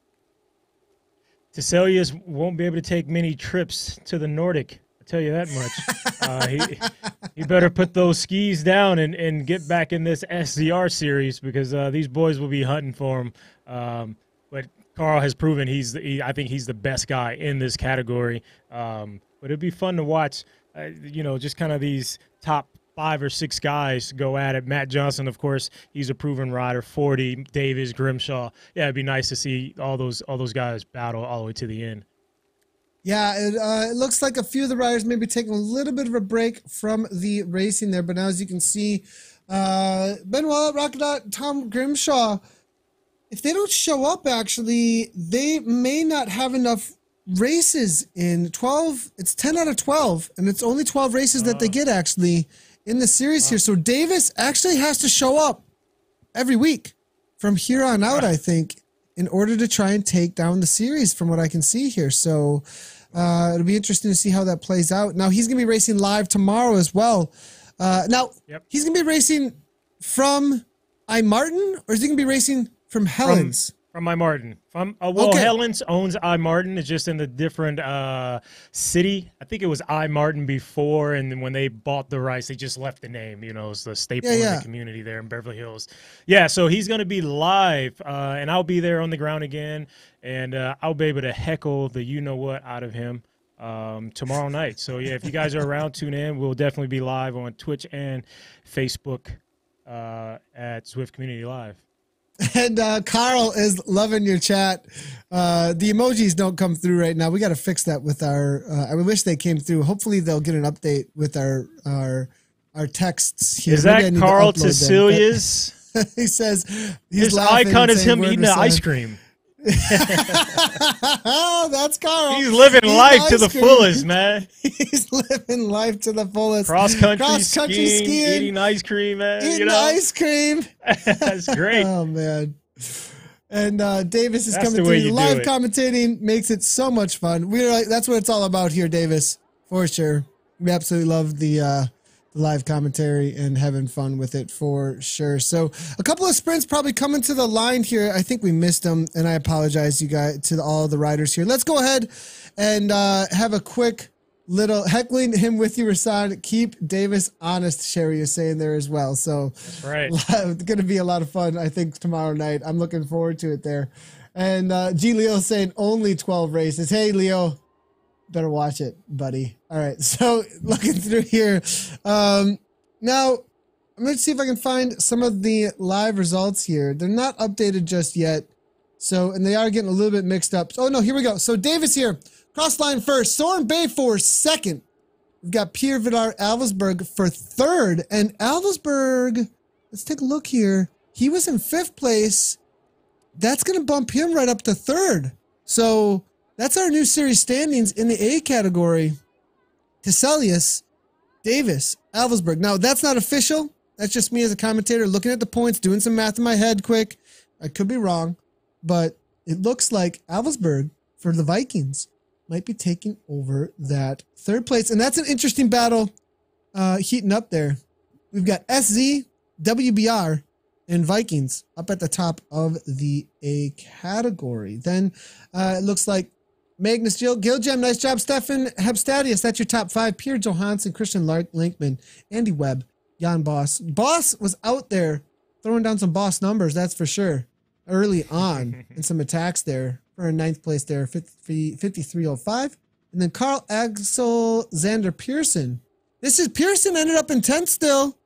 Teselius won't be able to take many trips to the Nordic. I'll tell you that much. He better put those skis down and get back in this SCR series because these boys will be hunting for him. But Carl has proven I think he's the best guy in this category. But it'd be fun to watch, you know, just kind of these top 5 or 6 guys go at it. Matt Johnson, of course, he's a proven rider. 40, Davis, Grimshaw. Yeah, it'd be nice to see all those guys battle all the way to the end. Yeah, it looks like a few of the riders may be taking a little bit of a break from the racing there. But now, as you can see, Benoit, Rockadot, Tom Grimshaw, if they don't show up, actually, they may not have enough races in 12. It's 10 out of 12, and it's only 12 races that they get, actually, in the series here. So Davis actually has to show up every week from here on out, I think, in order to try and take down the series from what I can see here. So it'll be interesting to see how that plays out. Now, he's going to be racing live tomorrow as well. He's going to be racing from I-Martin, or is he going to be racing from Helens? From I-Martin. Helens owns I-Martin. It's just in a different city. I think it was I-Martin before, and then when they bought the rights, they just left the name. You know, it's the staple in the community there in Beverly Hills. Yeah, so he's going to be live, and I'll be there on the ground again, and I'll be able to heckle the you-know-what out of him tomorrow night. So, yeah, if you guys are around, tune in. We'll definitely be live on Twitch and Facebook at Zwift Community Live. And Carl is loving your chat. The emojis don't come through right now. We got to fix that with our. I wish they came through. Hopefully, they'll get an update with our texts here. Is that Carl Teselius? He says his icon is him eating the ice cream. Oh, that's Carl. He's living life to the fullest, man. He's living life to the fullest. Cross country skiing, eating ice cream, man. Eating ice cream. That's great. Oh man. And Davis is coming through. Live commentating makes it so much fun. That's what it's all about here, Davis, for sure. We absolutely love the live commentary and having fun with it for sure. So a couple of sprints probably coming to the line here. I think we missed them, and I apologize, you guys, to all the riders here. Let's go ahead and have a quick little heckling him with you, Rasan. Keep Davis honest, Sherry is saying there as well. So that's right. It's going to be a lot of fun, I think, tomorrow night. I'm looking forward to it there. And G. Leo saying only 12 races. Hey, Leo. Better watch it, buddy. All right, so looking through here. Now, I'm going to see if I can find some of the live results here. They're not updated just yet. So, and they are getting a little bit mixed up. Oh, no, here we go. So Davis here. Cross line first. Soren Bay for second. We've got Pierre Vidar Alvesberg for third. And Alvesberg, let's take a look here. He was in 5th place. That's going to bump him right up to 3rd. So that's our new series standings in the A category. Teselius, Davis, Alvesberg. Now, that's not official. That's just me as a commentator looking at the points, doing some math in my head quick. I could be wrong, but it looks like Alvesberg for the Vikings might be taking over that 3rd place. And that's an interesting battle heating up there. We've got SZ, WBR, and Vikings up at the top of the A category. Then it looks like Magnus Gilgem, nice job. Stefan Hebstadius, that's your top 5. Pierre Johansson, Christian Linkman, Andy Webb, Jan Boss. Boss was out there throwing down some boss numbers, that's for sure, early on, and some attacks there for a 9th place there, 53.05. And then Carl Axel Xander Pearson. Pearson ended up in 10th still.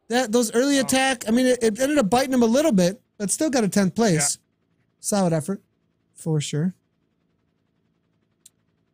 Those early attack, I mean, it ended up biting him a little bit, but still got a 10th place. Yeah. Solid effort, for sure.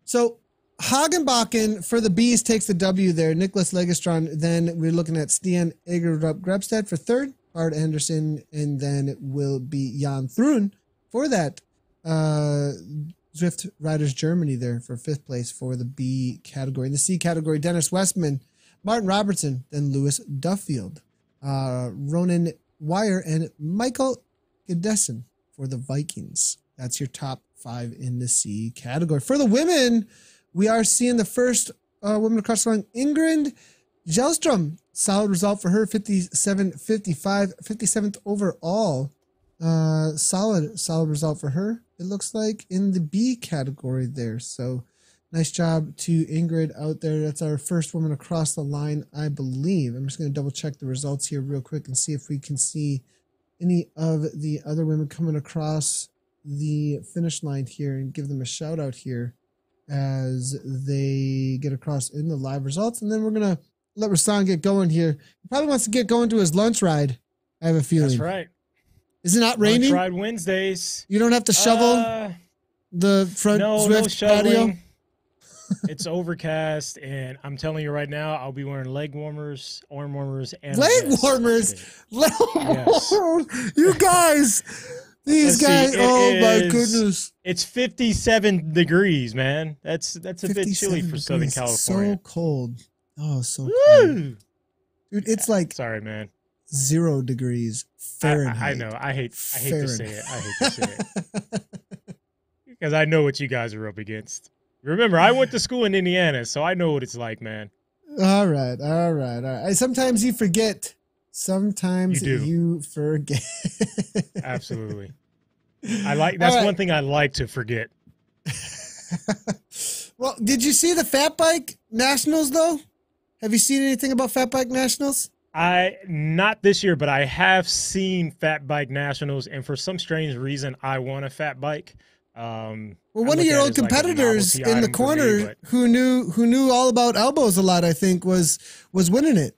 So Hagenbakken for the Bees takes the W there. Nicholas Legestron. Then we're looking at Stian Egerup Grebstad for 3rd. Bart Anderson. And then it will be Jan Thrun for that Zwift Riders Germany there for 5th place for the B category. In the C category, Dennis Westman, Martin Robertson, then Lewis Duffield, Ronan Wire, and Michael Gedessen for the Vikings. That's your top 5 in the C category. For the women, we are seeing the first woman across the line, Ingrid Jelstrom. Solid result for her, 57.55, 57th overall. Solid result for her, it looks like, in the B category there. So nice job to Ingrid out there. That's our first woman across the line, I believe. I'm just going to double check the results here real quick and see if we can see any of the other women coming across the finish line here and give them a shout out here as they get across in the live results. And then we're going to let Rasan get going here. He probably wants to get going to his lunch ride, I have a feeling. That's right. Is it not raining? Lunch ride Wednesdays. You don't have to shovel the front Zwift patio? It's overcast, and I'm telling you right now, I'll be wearing leg warmers, arm warmers, and leg warmers. Yes. You guys, these guys. My goodness! It's 57 degrees, man. That's a bit chilly for Southern California. So cold. Oh, so cold, dude. It's like sorry, man. 0 degrees Fahrenheit. I know. I hate to say it. I hate to say it because I know what you guys are up against. Remember, I went to school in Indiana, so I know what it's like, man. All right. Sometimes you forget. Sometimes you forget. Absolutely. That's one thing I like to forget. Well, did you see the Fat Bike Nationals, though? Have you seen anything about Fat Bike Nationals? Not this year, but I have seen Fat Bike Nationals, and for some strange reason, I want a fat bike. Well, one of your old competitors in the corner who knew all about elbows a lot, I think, was winning it.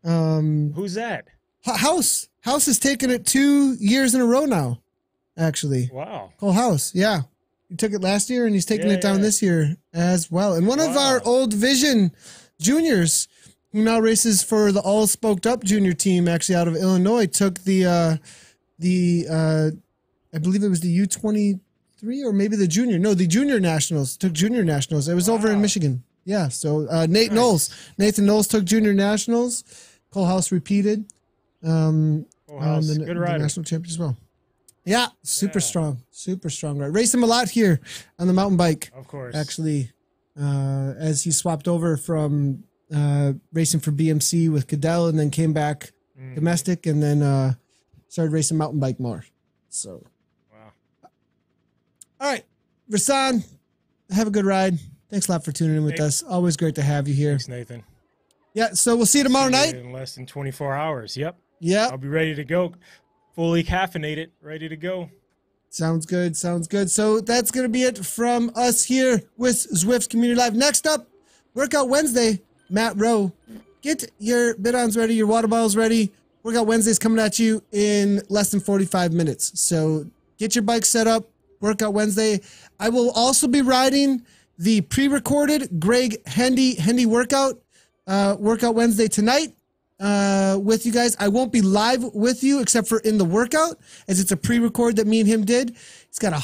Who's that? House has taken it 2 years in a row now, actually. Wow. Cole House, yeah. He took it last year, and he's taking it down this year as well. And one of our old Vision juniors, who now races for the All Spoked Up junior team, actually out of Illinois, took the I believe it was the U23 or maybe the junior. No, the junior nationals. Took junior nationals. It was over in Michigan. Yeah. So Nathan Knowles took junior nationals. Cole House repeated. Good rider. The national champion as well. Yeah, super strong, right? Raced him a lot here on the mountain bike. Of course. Actually, as he swapped over from racing for BMC with Cadell and then came back domestic and then started racing mountain bike more. So, wow. All right, Rasan, have a good ride. Thanks a lot for tuning in with us. Always great to have you here. Thanks, Nathan. Yeah, so we'll see you tomorrow night. In less than 24 hours. Yep. Yeah. I'll be ready to go. Fully caffeinated, ready to go. Sounds good. So that's going to be it from us here with Zwift Community Live. Next up, Workout Wednesday, Matt Rowe. Get your bidons ready, your water bottles ready. Workout Wednesday's coming at you in less than 45 minutes. So get your bike set up, Workout Wednesday. I will also be riding the pre-recorded Greg Hendy workout, Workout Wednesday tonight. With you guys. I won't be live with you except for in the workout, as it's a pre-record that me and him did. He's got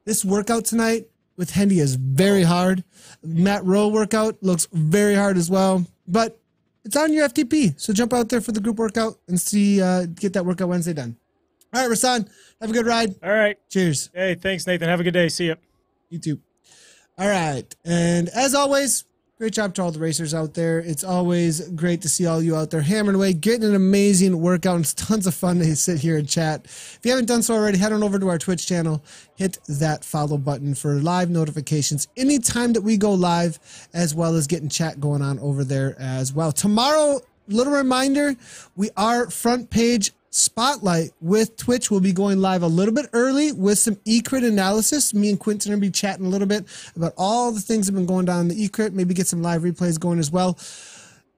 this workout tonight with Hendy is very hard. Matt Rowe workout looks very hard as well, but it's on your FTP. So jump out there for the group workout and get that Workout Wednesday done. All right, Rasan, have a good ride. All right. Cheers. Hey, thanks, Nathan. Have a good day. See you. You too. All right. And as always, Great job to all the racers out there. It's always great to see all you out there hammering away, getting an amazing workout. It's tons of fun to sit here and chat. If you haven't done so already, head on over to our Twitch channel. Hit that follow button for live notifications anytime that we go live, as well as getting chat going on over there as well. Tomorrow, little reminder, we are front page spotlight with Twitch. We'll be going live a little bit early with some eCrit analysis. Me and Quentin are going to be chatting a little bit about all the things that have been going down in the eCrit, maybe get some live replays going as well.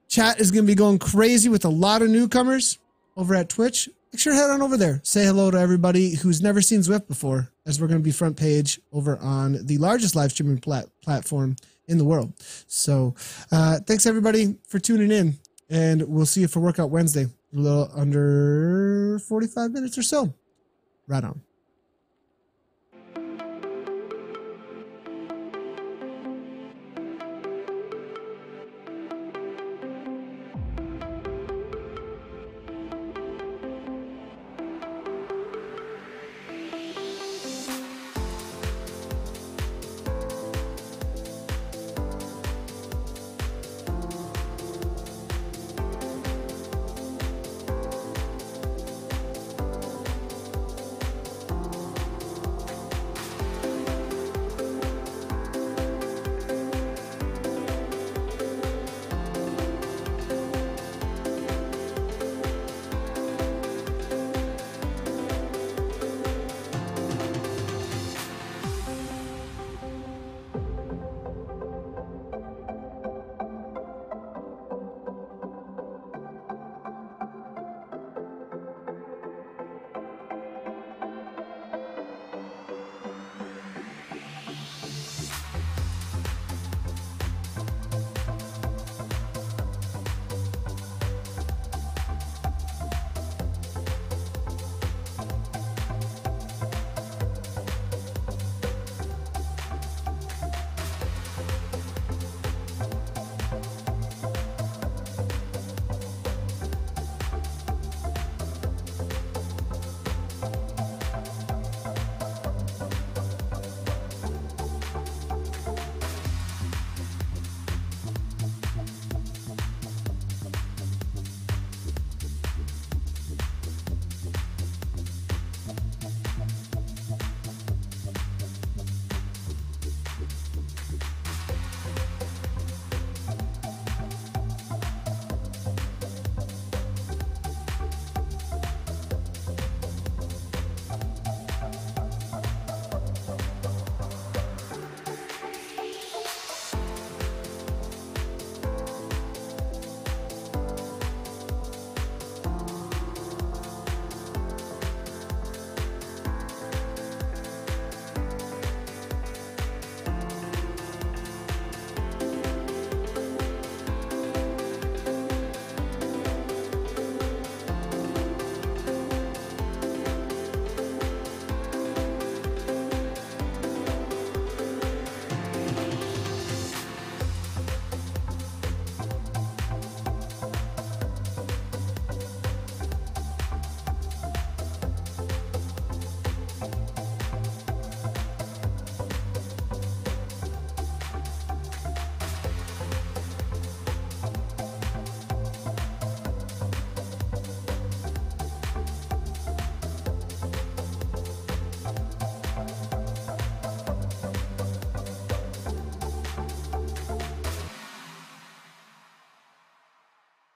Chat is going to be going crazy with a lot of newcomers over at Twitch. Make sure to head on over there. Say hello to everybody who's never seen Zwift before, as we're going to be front page over on the largest live streaming platform in the world. So thanks everybody for tuning in, and we'll see you for Workout Wednesday. A little under 45 minutes or so. Right on.